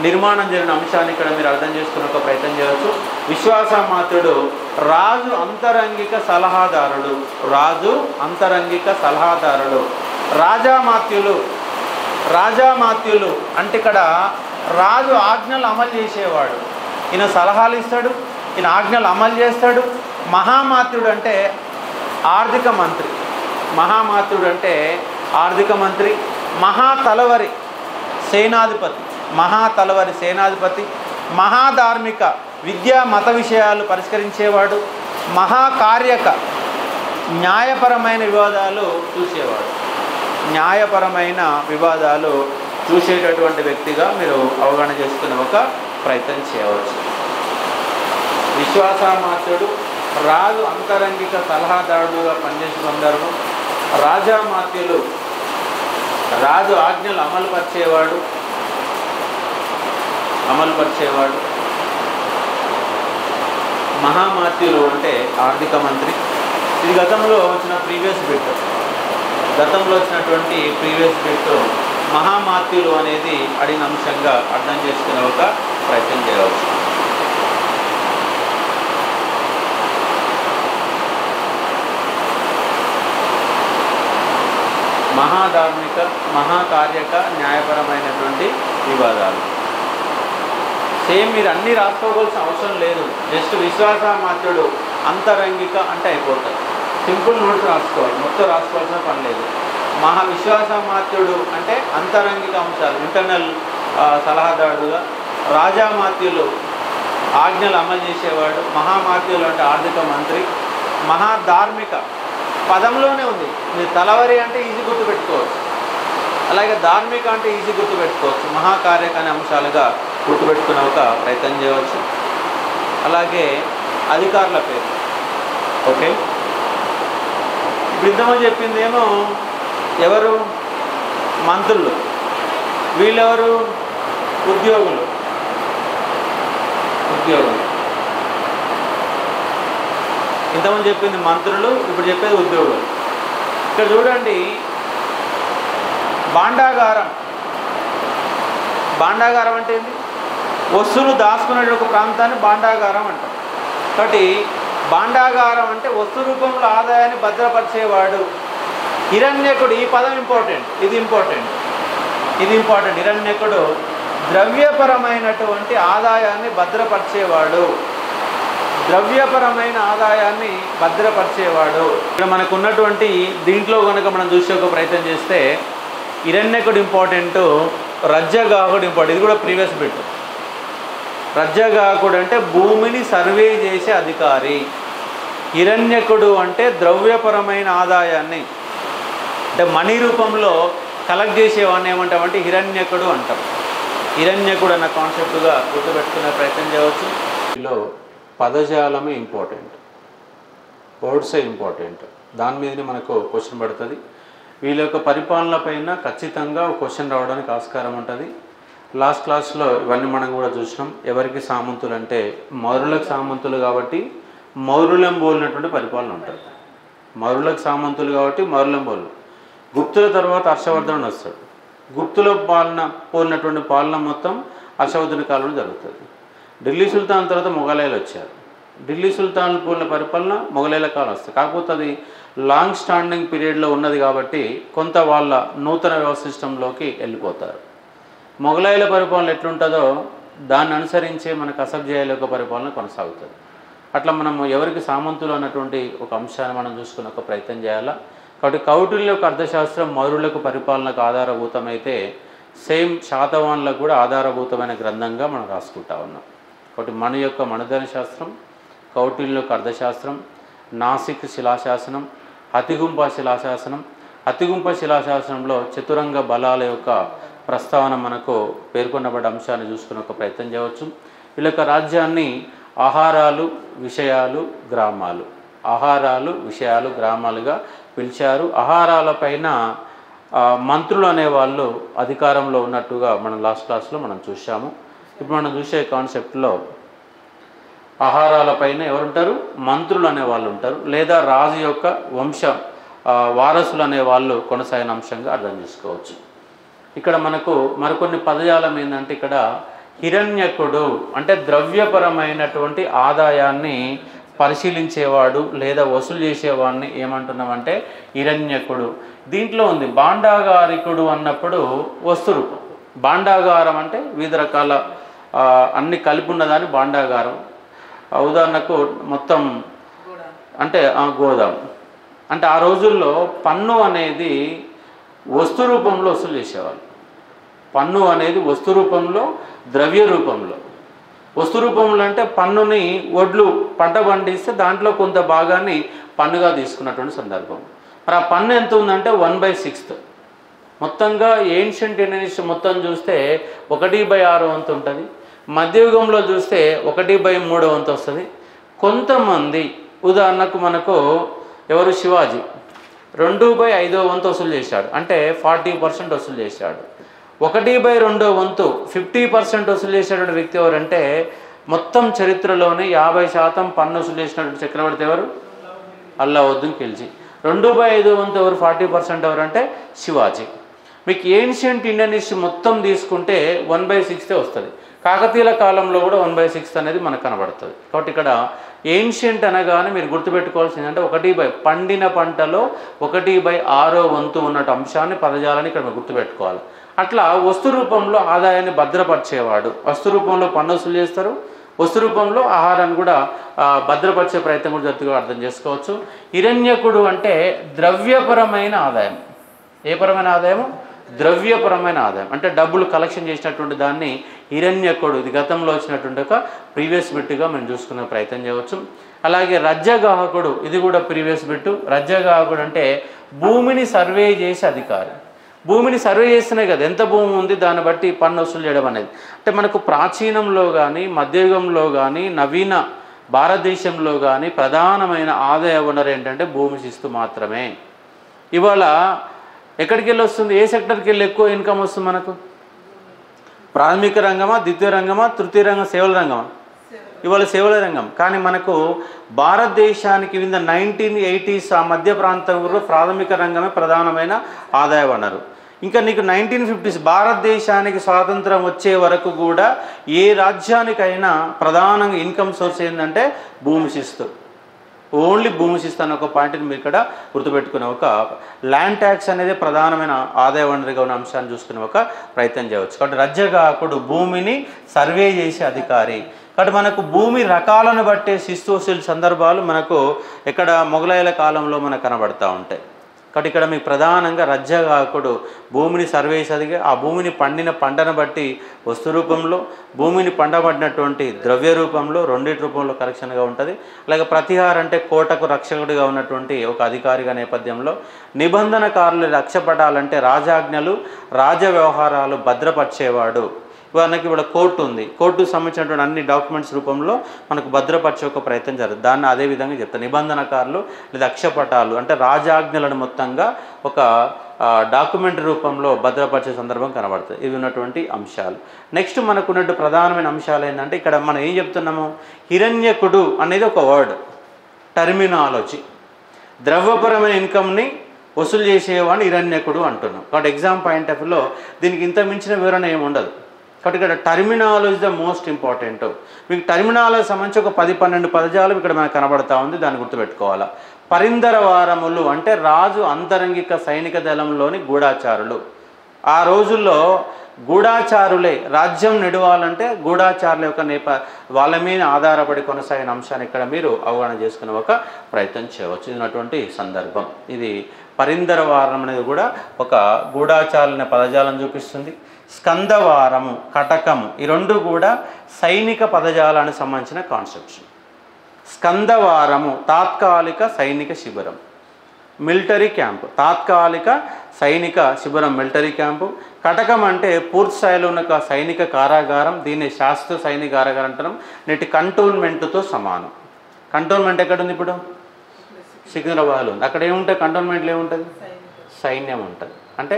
నిర్మాణం జరిగిన అంశాన్ని ఇక్కడ మీరు అర్థం చేసుకునే ఒక ప్రయత్నం చేయవచ్చు. విశ్వాసమాత్రుడు రాజు అంతరంగిక సలహాదారుడు. రాజు అంతరంగిక సలహాదారుడు. రాజామాత్యులు. రాజామాత్యులు అంటే ఇక్కడ రాజు ఆజ్ఞలు అమలు చేసేవాడు. ఈయన సలహాలు ఇస్తాడు, ఈయన ఆజ్ఞలు అమలు చేస్తాడు. మహామాత్యుడు అంటే ఆర్థిక మంత్రి. మహామాత్యుడు అంటే ఆర్థిక మంత్రి. మహాతలవరి సేనాధిపతి. మహాతలవరి సేనాధిపతి. మహాధార్మిక విద్యా మత విషయాలు పరిష్కరించేవాడు. మహాకార్యక న్యాయపరమైన వివాదాలు చూసేవాడు. న్యాయపరమైన వివాదాలు చూసేటటువంటి వ్యక్తిగా మీరు అవగాహన చేసుకునే ఒక ప్రయత్నం చేయవచ్చు. విశ్వాసమాత్యుడు రాజు అంతరంగిక సలహాదారుడుగా పనిచేసే సందర్భం. రాజామాత్యులు రాజు ఆజ్ఞలు అమలుపరిచేవాడు. మహామాత్యులు అంటే ఆర్థిక మంత్రి. ఇది గతంలో వచ్చిన ప్రీవియస్ బిట్. గతంలో వచ్చినటువంటి ప్రీవియస్ బిట్ మహామాత్యులు అనేది అడిగిన అంశంగా అర్థం చేసుకునే ఒక ప్రయత్నం చేయవచ్చు. మహాధార్మిక, మహాకార్యక న్యాయపరమైనటువంటి వివాదాలు. సేమ్ మీరు అన్నీ రాసుకోవాల్సిన అవసరం లేదు. జస్ట్ విశ్వాసమాత్యుడు అంతరంగిక అంటే అయిపోతుంది. సింపుల్ నోట్స్ రాసుకోవాలి, మొత్తం రాసుకోవాల్సిన పని లేదు. విశ్వాసమాత్యుడు అంటే అంతరంగిక అంశాలు, ఇంటర్నల్ సలహాదారుడుగా. రాజామాత్యులు ఆజ్ఞలు అమలు చేసేవాడు. మహామాత్యులు అంటే ఆర్థిక మంత్రి. మహాధార్మిక పదంలోనే ఉంది. మీరు తలవరి అంటే ఈజీ గుర్తుపెట్టుకోవచ్చు, అలాగే ధార్మిక అంటే ఈజీ గుర్తుపెట్టుకోవచ్చు. మహాకార్యక అనే అంశాలుగా గుర్తుపెట్టుకునే ఒక ప్రయత్నం చేయవచ్చు. అలాగే అధికారుల పేరు. ఓకే, ఇప్పుడు ఇంతమంది చెప్పింది ఏమో ఎవరు? మంత్రులు. వీళ్ళెవరు? ఉద్యోగులు. ఇంతమంది చెప్పింది మంత్రులు, ఇప్పుడు చెప్పేది ఉద్యోగులు. ఇక్కడ చూడండి, భాండాగారం. భాండాగారం అంటే ఏంటి? వస్తువులు దాచుకునే ఒక ప్రాంతాన్ని భాండాగారం అంటారు. కాబట్టి భాండాగారం అంటే వస్తు రూపంలో ఆదాయాన్ని భద్రపరిచేవాడు. హిరణ్యకుడు, ఈ పదం ఇంపార్టెంట్, ఇది ఇంపార్టెంట్. హిరణ్యకుడు ద్రవ్యపరమైనటువంటి ఆదాయాన్ని భద్రపరిచేవాడు. ద్రవ్యపరమైన ఆదాయాన్ని భద్రపరిచేవాడు. ఇక్కడ మనకు ఉన్నటువంటి దీంట్లో కనుక మనం చూసే ఒక ప్రయత్నం చేస్తే హిరణ్యకుడు ఇంపార్టెంట్, రజ్జగాహుడు ఇంపార్టెంట్. ఇది కూడా ప్రీవియస్ బిట్. రజ్జగాకుడు అంటే భూమిని సర్వే చేసే అధికారి. హిరణ్యకుడు అంటే ద్రవ్యపరమైన ఆదాయాన్ని అంటే మనీ రూపంలో కలెక్ట్ చేసేవాడిని ఏమంటామంటే హిరణ్యకుడు అంటాం. హిరణ్యకుడు అన్న కాన్సెప్ట్గా గుర్తుపెట్టుకునే ప్రయత్నం చేయవచ్చు. ఇందులో పదజాలమే ఇంపార్టెంట్, వర్డ్సే ఇంపార్టెంట్. దాని మీదనే మనకు క్వశ్చన్ పడుతుంది. వీళ్ళ యొక్క పరిపాలన పైన ఖచ్చితంగా ఒక క్వశ్చన్ రావడానికి ఆస్కారం ఉంటుంది. లాస్ట్ క్లాస్లో ఇవన్నీ మనం కూడా చూసినాం. ఎవరికి సామంతులు అంటే మౌర్యులకు సామంతులు కాబట్టి మౌర్యులం పోలినటువంటి పరిపాలన ఉంటుంది. మౌర్యులకు సామంతులు కాబట్టి మౌర్యులం పోలు. గుప్తుల తర్వాత హర్షవర్ధనుడు వస్తాడు. గుప్తుల పోలినటువంటి పాలన మొత్తం హర్షవర్ధుని కాలంలో జరుగుతుంది. ఢిల్లీ సుల్తాన్ తర్వాత మొఘలాయలు వచ్చారు. ఢిల్లీ సుల్తాన్ పోలిన పరిపాలన మొఘలాయల కాలం వస్తుంది. కాకపోతే అది లాంగ్ స్టాండింగ్ పీరియడ్లో ఉన్నది కాబట్టి కొంత వాళ్ళ నూతన వ్యవస్థ సిస్టంలోకి వెళ్ళిపోతారు. మొఘలాయల పరిపాలన ఎట్లుంటుందో దాన్ని అనుసరించే మనకు అసబ్జాయిల యొక్క పరిపాలన కొనసాగుతుంది. అట్లా మనము ఎవరికి సామంతులు అన్నటువంటి ఒక అంశాన్ని మనం చూసుకునే ఒక ప్రయత్నం చేయాలా. కాబట్టి కౌటిల్య యొక్క అర్థశాస్త్రం మౌర్యులకు పరిపాలనకు ఆధారభూతమైతే సేమ్ శాతవాహనులకు కూడా ఆధారభూతమైన గ్రంథంగా మనం రాసుకుంటా ఉన్నాం. కాబట్టి మన యొక్క మణిధర శాస్త్రం, కౌటిల్య యొక్క అర్థశాస్త్రం, నాసిక్ శిలాశాసనం, అతిగుంప శిలాశాసనం. అతిగుంప శిలాశాసనంలో చతురంగ బలాల యొక్క ప్రస్తావన మనకు పేర్కొనబడ్డ అంశాన్ని చూసుకునే ఒక ప్రయత్నం చేయవచ్చు. వీళ్ళ యొక్క రాజ్యాన్ని ఆహారాలు, విషయాలు, గ్రామాలు, ఆహారాలు, విషయాలు, గ్రామాలుగా పిలిచారు. ఆహారాలపైన మంత్రులు అనేవాళ్ళు అధికారంలో ఉన్నట్టుగా మనం లాస్ట్ క్లాస్లో మనం చూసాము. ఇప్పుడు మనం చూసే కాన్సెప్ట్లో ఆహారాలపైన ఎవరుంటారు? మంత్రులు అనేవాళ్ళు ఉంటారు, లేదా రాజు యొక్క వంశ వారసులు అనేవాళ్ళు కొనసాగిన అంశంగా అర్థం చేసుకోవచ్చు. ఇక్కడ మనకు మరికొన్ని పదజాలం ఏంటంటే ఇక్కడ హిరణ్యకుడు అంటే ద్రవ్యపరమైనటువంటి ఆదాయాన్ని పరిశీలించేవాడు లేదా వసూలు చేసేవాడిని ఏమంటున్నామంటే హిరణ్యకుడు. దీంట్లో ఉంది భాండాగారికుడు అన్నప్పుడు వస్తు రూపం. భాండాగారం అంటే వివిధ రకాల అన్ని కలిపి ఉన్నదాన్ని భాండాగారం. ఉదాహరణకు మొత్తం అంటే గోదాం అంటే ఆ రోజుల్లో పన్ను అనేది వస్తు రూపంలో వసూలు చేసేవాళ్ళు. పన్ను అనేది వస్తు రూపంలో, ద్రవ్య రూపంలో. వస్తు రూపంలో అంటే పన్నుని వడ్లు పంట పండిస్తే దాంట్లో కొంత భాగాన్ని పన్నుగా తీసుకున్నటువంటి సందర్భం. మరి ఆ పన్ను ఎంత ఉందంటే 1/6. మొత్తంగా ఏన్షియంట్ ఇండియన్స్ మొత్తం చూస్తే 1/6 వంతు ఉంటుంది. మధ్యయుగంలో చూస్తే 1/3 వంతు వస్తుంది. కొంతమంది ఉదాహరణకు మనకు ఎవరు శివాజీ 2/5 వంతు వసూలు చేశాడు, అంటే 40% వసూలు చేశాడు. 1/2 వంతు 50% వసూలు చేసేటువంటి వ్యక్తి ఎవరంటే మొత్తం చరిత్రలోనే 50% పన్ను వసూలు చేసినటువంటి చక్రవర్తి ఎవరు? అల్లావుద్దీన్ ఖిల్జీ. 2/5 వంతు ఎవరు? 40% ఎవరంటే శివాజీ. మీకు ఏన్షియంట్ ఇండియన్ హిస్టరీ మొత్తం తీసుకుంటే 1/6 వస్తుంది. కాకతీయుల కాలంలో కూడా 1/6 అనేది మనకు కనబడుతుంది. కాబట్టి ఇక్కడ ఏన్షియంట్ అనగానే మీరు గుర్తుపెట్టుకోవాల్సింది అంటే పండిన పంటలో 1/6 వంతు ఉన్నట్టు అంశాన్ని పదజాలని ఇక్కడ మీరు గుర్తుపెట్టుకోవాలి. అట్లా వస్తు రూపంలో ఆదాయాన్ని భద్రపరిచేవాడు. వస్తు రూపంలో పన్ను వసూలు చేస్తారు, వస్తు రూపంలో ఆహారాన్ని కూడా భద్రపరిచే ప్రయత్నం కూడా జరుగుతుందిగా అర్థం చేసుకోవచ్చు. హిరణ్యకుడు అంటే ద్రవ్యపరమైన ఆదాయం. ఏ పరమైన ఆదాయము? ద్రవ్యపరమైన ఆదాయం అంటే డబ్బులు కలెక్షన్ చేసినటువంటి దాన్ని హిరణ్యకుడు. ఇది గతంలో వచ్చినటువంటి ఒక ప్రీవియస్ బిట్టుగా మనం చూసుకునే ప్రయత్నం చేయవచ్చు. అలాగే రజ్జగాహకుడు, ఇది కూడా ప్రీవియస్ బిట్టు. రజ్జగాహకుడు అంటే భూమిని సర్వే చేసే అధికారి. భూమిని సర్వే చేస్తేనే కదా ఎంత భూమి ఉంది దాన్ని బట్టి పన్ను వసూలు చేయడం అనేది. అంటే మనకు ప్రాచీనంలో కానీ మధ్యయుగంలో కానీ నవీన భారతదేశంలో కానీ ప్రధానమైన ఆదాయ వనరు ఏంటంటే భూమి శిస్తు మాత్రమే. ఇవాళ ఎక్కడికి వెళ్ళి వస్తుంది? ఏ సెక్టర్కి వెళ్ళి ఎక్కువ ఇన్కమ్ వస్తుంది మనకు? ప్రాథమిక రంగమా, ద్వితీయ రంగమా, తృతీయ రంగం, సేవల రంగమా? ఇవాళ సేవల రంగం. కానీ మనకు భారతదేశానికి 1980s ఆ మధ్య ప్రాంతంలో ప్రాథమిక రంగమే ప్రధానమైన ఆదాయ వనరు. ఇంకా నీకు 1950s భారతదేశానికి స్వాతంత్రం వచ్చే వరకు కూడా ఏ రాజ్యానికైనా ప్రధానంగా ఇన్కమ్ సోర్స్ ఏంటంటే భూమి శిస్తు. ఓన్లీ భూమి శిస్తు అనే ఒక పాయింట్ని మీరు ఇక్కడ గుర్తుపెట్టుకునే ఒక ల్యాండ్ ట్యాక్స్ అనేది ప్రధానమైన ఆదాయ వనరుగా ఉన్న అంశాన్ని చూసుకునే ఒక ప్రయత్నం చేయవచ్చు. కాబట్టి రజ్జగాహకుడు భూమిని సర్వే చేసే అధికారి. కాబట్టి మనకు భూమి రకాలను బట్టే శిస్తు వసూలు సందర్భాలు మనకు ఇక్కడ మొఘలాయల కాలంలో మనకు కనబడతా ఉంటాయి. కాబట్టి ఇక్కడ మీకు ప్రధానంగా రజ్జగాకుడు భూమిని సర్వే చేసి ఆ భూమిని పండిన పంటను బట్టి వస్తు రూపంలో, భూమిని పండబడినటువంటి ద్రవ్య రూపంలో, రెండింటి రూపంలో కరెక్షన్గా ఉంటుంది. అలాగే ప్రతిహార్ అంటే కోటకు రక్షకుడిగా ఉన్నటువంటి ఒక అధికారిగా నేపథ్యంలో, నిబంధనకారులు రక్షపడాలంటే రాజాజ్ఞలు, రాజ వ్యవహారాలు భద్రపరిచేవాడు. ఉదాహరణకి ఇప్పుడు కోర్టు ఉంది, కోర్టుకు సంబంధించినటువంటి అన్ని డాక్యుమెంట్స్ రూపంలో మనకు భద్రపరిచే ఒక ప్రయత్నం జరుగుతుంది. దాన్ని అదే విధంగా చెప్తారు. నిబంధనకారులు లేదా అక్షపటాలు అంటే రాజాజ్ఞలను మొత్తంగా ఒక డాక్యుమెంట్ రూపంలో భద్రపరిచే సందర్భం కనబడుతుంది. ఇవి ఉన్నటువంటి అంశాలు. నెక్స్ట్ మనకు ఉన్నట్టు ప్రధానమైన అంశాలు ఏంటంటే ఇక్కడ మనం ఏం చెప్తున్నాము, హిరణ్యకుడు అనేది ఒక వర్డ్, టర్మినాలజీ. ద్రవ్యపరమైన ఇన్కమ్ని వసూలు చేసేవాడిని హిరణ్యకుడు అంటున్నాం. కాబట్టి ఎగ్జామ్ పాయింట్ ఆఫ్ వ్యూలో దీనికి ఇంత మించిన వివరణ ఏమి ఉండదు. కాబట్టి ఇక్కడ టర్మినాలజీ ద మోస్ట్ ఇంపార్టెంట్. మీకు టర్మినాలజీ సంబంధించి ఒక 10-12 పదజాలం ఇక్కడ మనకు కనబడతా ఉంది, దాన్ని గుర్తుపెట్టుకోవాలా. పరిందర వారములు అంటే రాజు అంతరంగిక సైనిక దళంలోని గూఢాచారులు. ఆ రోజుల్లో గూఢాచారులే రాజ్యం నడవాలంటే గూఢాచారుల యొక్క వాళ్ళ మీద ఆధారపడి కొనసాగిన అంశాన్ని ఇక్కడ మీరు అవగాహన చేసుకునే ఒక ప్రయత్నం చేయవచ్చు. ఇదినటువంటి సందర్భం. ఇది పరిందర వారం అనేది కూడా ఒక గూఢాచారుల పదజాలం చూపిస్తుంది. స్కందవారము, కటకము, ఈ రెండు కూడా సైనిక పదజాలానికి సంబంధించిన కాన్సెప్ట్స్. స్కందవారము తాత్కాలిక సైనిక శిబిరం, మిలిటరీ క్యాంపు, తాత్కాలిక సైనిక శిబిరం మిలిటరీ క్యాంపు. కటకం అంటే పూర్తి స్థాయిలో ఉన్న సైనిక కారాగారం, దీన్ని శాస్త్ర సైనిక కారాగారం అంటాం. నేటి కంటోన్మెంట్తో సమానం. కంటోన్మెంట్ ఎక్కడుంది ఇప్పుడు? సికింద్రాబాద్లో ఉంది. అక్కడ ఏముంటుంది? కంటోన్మెంట్లో ఏముంటుంది? సైన్యం ఉంటుంది. అంటే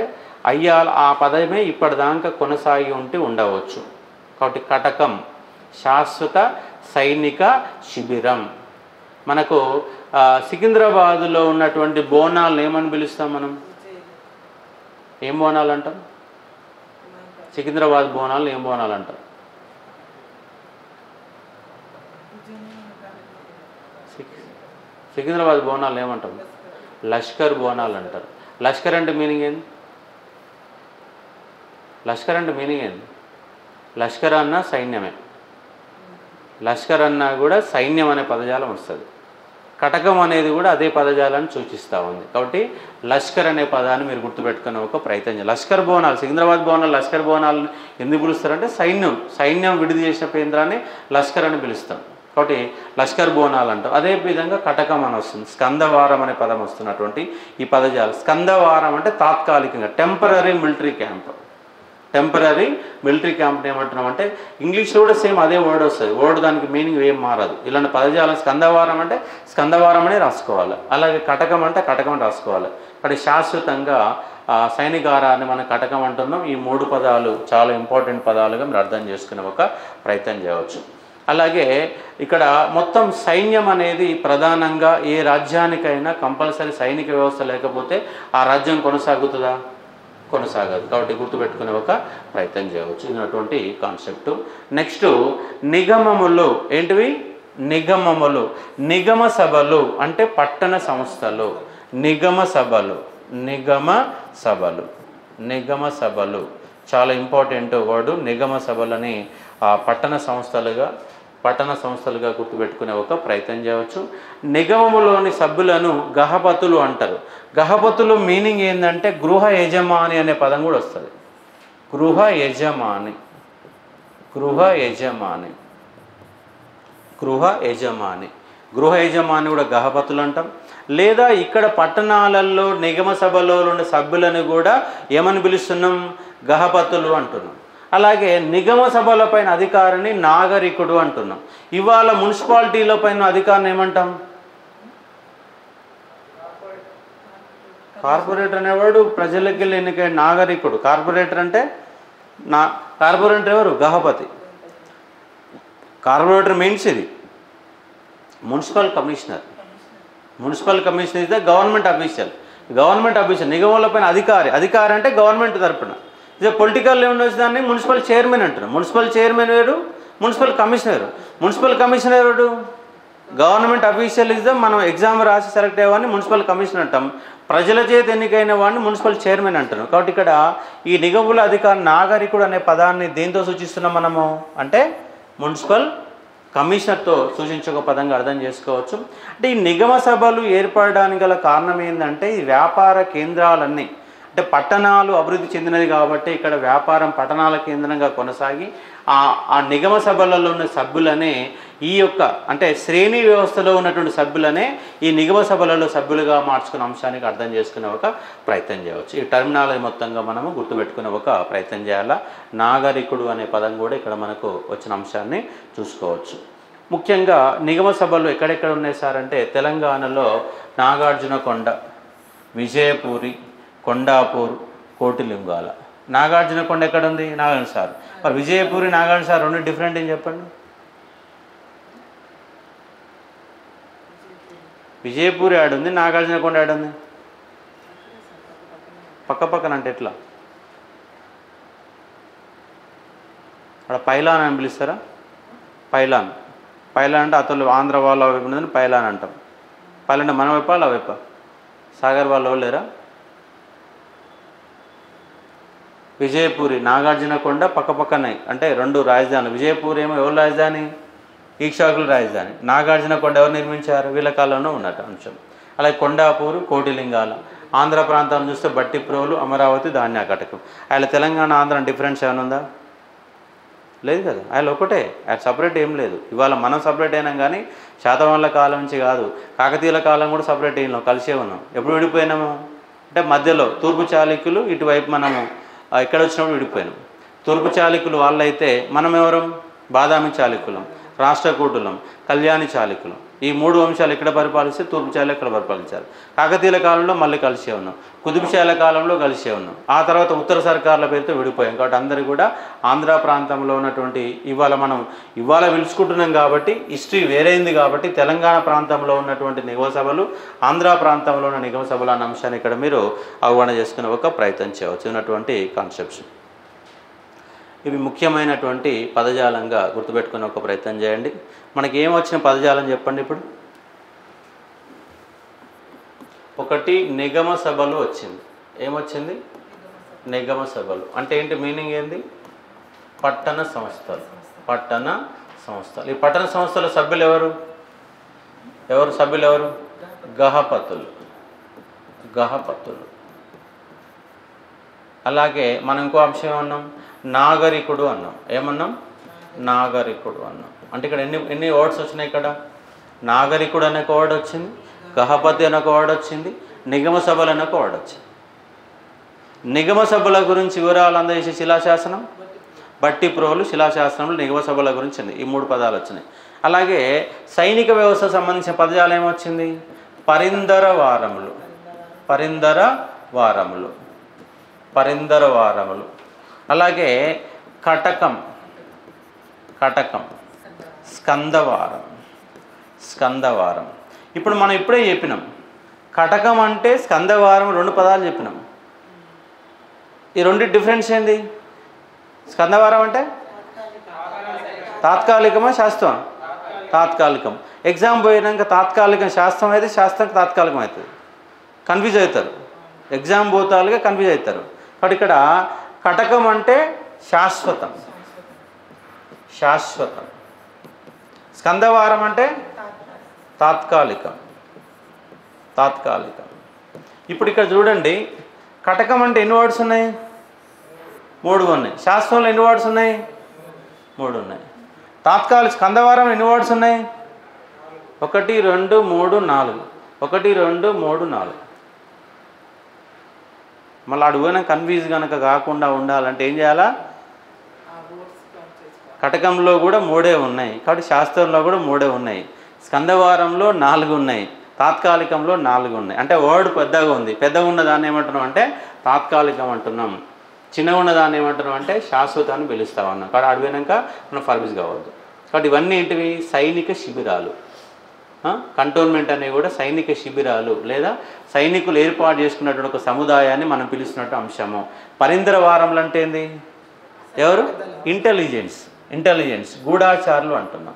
అయ్యాల ఆ పదమే ఇప్పటిదాకా కొనసాగి ఉంటే ఉండవచ్చు. కాబట్టి కటకం శాశ్వత సైనిక శిబిరం. మనకు సికింద్రాబాదులో ఉన్నటువంటి బోనాలను ఏమని పిలుస్తాం మనం? ఏం బోనాలు అంటాం? సికింద్రాబాద్ బోనాలు ఏం బోనాలు అంటాం? సికింద్రాబాద్ బోనాలు ఏమంటాం? లష్కర్ బోనాలు అంటారు. లష్కర్ అంటే మీనింగ్ ఏంది? లష్కర్ అంటే మీనింగ్ ఏంది? లష్కర్ అన్నా సైన్యమే. లష్కర్ అన్నా కూడా సైన్యం అనే పదజాలం వస్తుంది. కటకం అనేది కూడా అదే పదజాలాన్ని సూచిస్తూ ఉంది. కాబట్టి లష్కర్ అనే పదాన్ని మీరు గుర్తుపెట్టుకునే ఒక ప్రయత్నం చేయాలి. లష్కర్ బోనాలు, సికింద్రాబాద్ బోనాలు లష్కర్ బోనాలను ఎందుకు పిలుస్తారంటే సైన్యం విడుదల చేసిన కేంద్రాన్ని లష్కర్ అని పిలుస్తాం. కాబట్టి లష్కర్ బోనాలు అంటాం. అదే విధంగా కటకం అని వస్తుంది. స్కందవారం అనే పదం వస్తున్నటువంటి ఈ పదజాలం. స్కందవారం అంటే తాత్కాలికంగా temporary military camp. Temporary military camp ఏమంటున్నాం అంటే ఇంగ్లీష్లో కూడా సేమ్ అదే వర్డ్ వస్తుంది. వర్డ్ దానికి మీనింగ్ ఏం మారదు. ఇలాంటి పదజాలం స్కందవారం అంటే స్కందవారం అనే రాసుకోవాలి. అలాగే కటకం అంటే కటకం అని రాసుకోవాలి. కానీ శాశ్వతంగా సైనికారాన్ని మనం కటకం అంటున్నాం. ఈ 3 పదాలు చాలా ఇంపార్టెంట్ పదాలుగా మీరు అర్థం చేసుకునే ఒక ప్రయత్నం చేయవచ్చు. అలాగే ఇక్కడ మొత్తం సైన్యం అనేది ప్రధానంగా ఏ రాజ్యానికైనా కంపల్సరీ సైనిక వ్యవస్థ లేకపోతే ఆ రాజ్యం కొనసాగుతుందా? కొనసాగదు. కాబట్టి గుర్తుపెట్టుకునే ఒక ప్రయత్నం చేయవచ్చు. ఇటువంటి కాన్సెప్ట్. నెక్స్ట్ నిగమములు. ఏంటివి? నిగమములు. నిగమ సభలు అంటే పట్టణ సంస్థలు. నిగమ సభలు, నిగమ సభలు, నిగమ సభలు చాలా ఇంపార్టెంట్ వర్డు. నిగమ సభలని పట్టణ సంస్థలుగా గుర్తుపెట్టుకునే ఒక ప్రయత్నం చేయవచ్చు. నిగమములోని సభ్యులను గహపతులు అంటారు. గహపతులు మీనింగ్ ఏంటంటే గృహ యజమాని అనే పదం కూడా వస్తుంది. గృహ యజమాని, గృహ యజమాని, గృహ యజమాని, గృహ యజమాని కూడా గహపతులు అంటాం. లేదా ఇక్కడ పట్టణాలలో నిగమ సభలో ఉన్న సభ్యులను కూడా ఏమని పిలుస్తున్నాం? గహపతులు అంటున్నాం. అలాగే నిగమ సభల పైన అధికారిని నాగరికుడు అంటున్నాం. ఇవాళ మున్సిపాలిటీల పైన అధికారిని ఏమంటాం? కార్పొరేటర్ అనేవాడు ప్రజలకి వెళ్ళి ఎన్నికైన నాగరికుడు. కార్పొరేటర్ అంటే కార్పొరేటర్ ఎవరు? గహపతి. కార్పొరేటర్ మీన్స్ ఇది municipal commissioner. Municipal commissioner is the government official. Government official నిగమాల పైన అధికారి అంటే గవర్నమెంట్ తరపున. ఇదే పొలిటికల్ లెవెల్ వచ్చి దాన్ని మున్సిపల్ చైర్మన్ అంటున్నాం. మున్సిపల్ చైర్మన్ వేరు, మున్సిపల్ కమిషనర్. మున్సిపల్ కమిషనర్ ఎవరు? గవర్నమెంట్ అఫీషియల్ ఇస్ ద మనం ఎగ్జామ్ రాసి సెలెక్ట్ అయ్యేవాడిని మున్సిపల్ కమిషనర్ అంటాం. ప్రజల చేత ఎన్నికైన వాడిని మున్సిపల్ చైర్మన్ అంటున్నాం. కాబట్టి ఇక్కడ ఈ నిగముల అధికారి నాగరికుడు అనే పదాన్ని దేంతో సూచిస్తున్నాం మనము అంటే మున్సిపల్ కమిషనర్తో సూచించే ఒక పదంగా అర్థం చేసుకోవచ్చు. అంటే ఈ నిగమ సభలు ఏర్పడడానికి గల కారణం ఏంటంటే ఈ వ్యాపార కేంద్రాలన్నీ అంటే పట్టణాలు అభివృద్ధి చెందినది కాబట్టి ఇక్కడ వ్యాపారం పట్టణాల కేంద్రంగా కొనసాగి ఆ నిగమ సభలలో ఉన్న సభ్యులనే ఈ యొక్క అంటే శ్రేణి వ్యవస్థలో ఉన్నటువంటి సభ్యులనే ఈ నిగమ సభలలో సభ్యులుగా మార్చుకునే అంశానికి అర్థం చేసుకునే ఒక ప్రయత్నం చేయవచ్చు. ఈ టర్మినాలజీ మొత్తంగా మనము గుర్తుపెట్టుకునే ఒక ప్రయత్నం చేయాలా. నాగరికుడు అనే పదం కూడా ఇక్కడ మనకు వచ్చిన అంశాన్ని చూసుకోవచ్చు. ముఖ్యంగా నిగమ సభలు ఎక్కడెక్కడ ఉన్నాయి సార్ అంటే తెలంగాణలో నాగార్జునకొండ, విజయపూరి, కొండాపూర్, కోటిలింగాల. నాగార్జునకొండ ఎక్కడ ఉంది? నాగార్జున సార్. మరి విజయపూరి, నాగార్జున సార్ రెండు డిఫరెంట్ ఏం చెప్పండి. విజయపూరి ఆడుంది, నాగార్జునకొండ ఆడుంది. పక్క పక్కన అంటే ఎట్లా? అక్కడ పైలాన్ అని పిలుస్తారా? పైలాన్ అంటే అతను ఆంధ్ర వాళ్ళ వైపు ఉన్నదని పైలాన్ అంటాం. పైలాన్ అంటే మన వైపా వాళ్ళ వైపా? సాగర్ వాళ్ళు లేరా? విజయపూరి, నాగార్జునకొండ పక్క పక్కనే అంటే రెండు రాజధానులు. విజయపూరి ఏమో ఎవరు రాజధాని? ఈక్షాకుల రాజధాని. నాగార్జునకొండ ఎవరు నిర్మించారు? వీళ్ళ కాలంలో ఉన్నట్టు అంశం. అలాగే కొండాపూరు, కోటిలింగాల. ఆంధ్ర ప్రాంతాన్ని చూస్తే బట్టిప్రోలు, అమరావతి, ధాన్యాకటకం. ఆయన తెలంగాణ ఆంధ్ర డిఫరెన్స్ ఏమైనా ఉందా? లేదు కదా. ఆయన ఒకటే, ఆయన సపరేట్ ఏం లేదు. ఇవాళ మనం సపరేట్ అయినాం కానీ శాతవాహనుల కాలం నుంచి కాదు, కాకతీయుల కాలం కూడా సపరేట్ అయినాం, కలిసే ఉన్నాం. ఎప్పుడు విడిపోయినాము అంటే మధ్యలో తూర్పు చాళుక్యులు, ఇటువైపు మనము ఇక్కడ వచ్చినప్పుడు విడిపోయినాం. తూర్పు చాళుక్యులు వాళ్ళైతే మనం ఎవరం? బాదామి చాళుక్యులం, రాష్ట్రకూటులం, కళ్యాణి చాళుక్యులం. ఈ మూడు వంశాలు ఇక్కడ పరిపాలిస్తే తూర్పు చాళుక్యులు ఇక్కడ పరిపాలించారు. కాకతీయుల కాలంలో మళ్ళీ కలిసే ఉన్నాం, కుతుబ్షాల కాలంలో కలిసే ఉన్నాం. ఆ తర్వాత ఉత్తర సర్కార్ల పేరుతో విడిపోయాం. కాబట్టి అందరూ కూడా ఆంధ్ర ప్రాంతంలో ఉన్నటువంటి ఇవాళ పిలుచుకుంటున్నాం కాబట్టి హిస్టరీ వేరైంది కాబట్టి తెలంగాణ ప్రాంతంలో ఉన్నటువంటి నిగమ సభలు, ఆంధ్ర ప్రాంతంలో ఉన్న నిగమ సభలు అన్న అంశాన్ని ఇక్కడ మీరు అవగాహన చేసుకునే ఒక ప్రయత్నం చేయవచ్చు. ఉన్నటువంటి కాన్సెప్ట్స్ ఇవి ముఖ్యమైనటువంటి పదజాలంగా గుర్తుపెట్టుకునే ఒక ప్రయత్నం చేయండి. మనకి ఏమొచ్చిన పదజాలం చెప్పండి. ఇప్పుడు ఒకటి నిగమ సభలు వచ్చింది. ఏమొచ్చింది? నిగమ సభలు అంటే ఏంటి? మీనింగ్ ఏంది? పట్టణ సంస్థలు. పట్టణ సంస్థలు. ఈ పట్టణ సంస్థల సభ్యులు ఎవరు? సభ్యులు ఎవరు? గహపతులు. అలాగే మనం ఇంకో అంశం ఏమన్నాం? నాగరికుడు అన్నాం. ఏమన్నాం? నాగరికుడు అన్నాం. అంటే ఇక్కడ ఎన్ని వర్డ్స్ వచ్చినాయి? ఇక్కడ నాగరికుడు అనే ఒక వర్డ్ వచ్చింది, గహపతి అనే ఒక వర్డ్ వచ్చింది, నిగమ సభలు అనే ఒక వర్డ్ వచ్చింది. నిగమ సభల గురించి వివరాలు అందజేసే శిలాశాసనం బట్టిప్రోలు, శిలాశాసనంలో నిగమ సభల గురించి ఉంది. ఈ మూడు పదాలు వచ్చినాయి. అలాగే సైనిక వ్యవస్థ సంబంధించిన పదజాలం ఏమొచ్చింది? పరిందర వారములు. అలాగే కటకం, స్కందవారం. ఇప్పుడు మనం ఇప్పుడే చెప్పినాం కటకం అంటే స్కందవారం, రెండు పదాలు చెప్పినాం. ఈ రెండు డిఫరెన్స్ ఏంది? స్కందవారం అంటే తాత్కాలికమా శాస్త్రం? తాత్కాలికం. ఎగ్జామ్ పోయినాక తాత్కాలికం శాస్త్రం అయితే శాస్త్రం తాత్కాలికం అవుతుంది. కన్ఫ్యూజ్ అవుతారు, ఎగ్జామ్ పోతాలుగా కన్ఫ్యూజ్ అవుతారు. కాబట్టి ఇక్కడ కటకం అంటే శాశ్వతం. స్కందవారం అంటే తాత్కాలికం. ఇప్పుడు ఇక్కడ చూడండి, కటకం అంటే ఎన్ని వర్డ్స్ ఉన్నాయి? 3 ఉన్నాయి. శాస్త్రంలో ఎన్ని వర్డ్స్ ఉన్నాయి? 3 ఉన్నాయి. స్కందవారం ఎన్ని వర్డ్స్ ఉన్నాయి? 1 2 3 4. 1 2 3 4. మళ్ళీ అడుగు పోయినా కన్ఫ్యూజ్ కనుక కాకుండా ఉండాలంటే ఏం చేయాలా? కటకంలో కూడా 3 ఉన్నాయి, కాబట్టి శాస్త్రంలో కూడా 3 ఉన్నాయి. స్కందవారంలో 4 ఉన్నాయి, తాత్కాలికంలో 4 ఉన్నాయి. అంటే వర్డ్ పెద్దగా ఉంది. పెద్దగా ఉన్న దాన్ని ఏమంటున్నాం అంటే తాత్కాలికం అంటున్నాం. చిన్నగా ఉన్న దాన్ని ఏమంటున్నాం అంటే శాశ్వతాన్ని పిలుస్తాం అన్నాం. కాబట్టి అడిగినాక మనం ఫర్బీస్ కావద్దు. కాబట్టి ఇవన్నీ ఏంటివి? సైనిక శిబిరాలు. కంటోన్మెంట్ అనేవి కూడా సైనిక శిబిరాలు లేదా సైనికులు ఏర్పాటు చేసుకున్నటువంటి ఒక సముదాయాన్ని మనం పిలుస్తున్నట్టు అంశము. పరిందర వారములు అంటే ఏంది? ఎవరు? ఇంటెలిజెన్స్ గూఢాచారులు అంటున్నాం.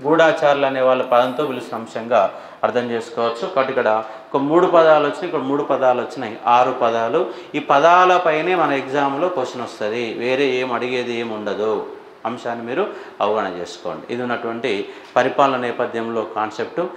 గూఢాచారులు అనే వాళ్ళ పదంతో పిలుస్తున్న అంశంగా అర్థం చేసుకోవచ్చు. కాబట్టి ఇక్కడ ఒక 3 పదాలు వచ్చినాయి, ఇక్కడ 3 పదాలు వచ్చినాయి, 6 పదాలు. ఈ పదాలపైనే మన ఎగ్జామ్లో క్వశ్చన్ వస్తుంది, వేరే ఏం అడిగేది ఏమి ఉండదు. అంశాన్ని మీరు అవగాహన చేసుకోండి. ఇది ఉన్నటువంటి పరిపాలన నేపథ్యంలో కాన్సెప్టు.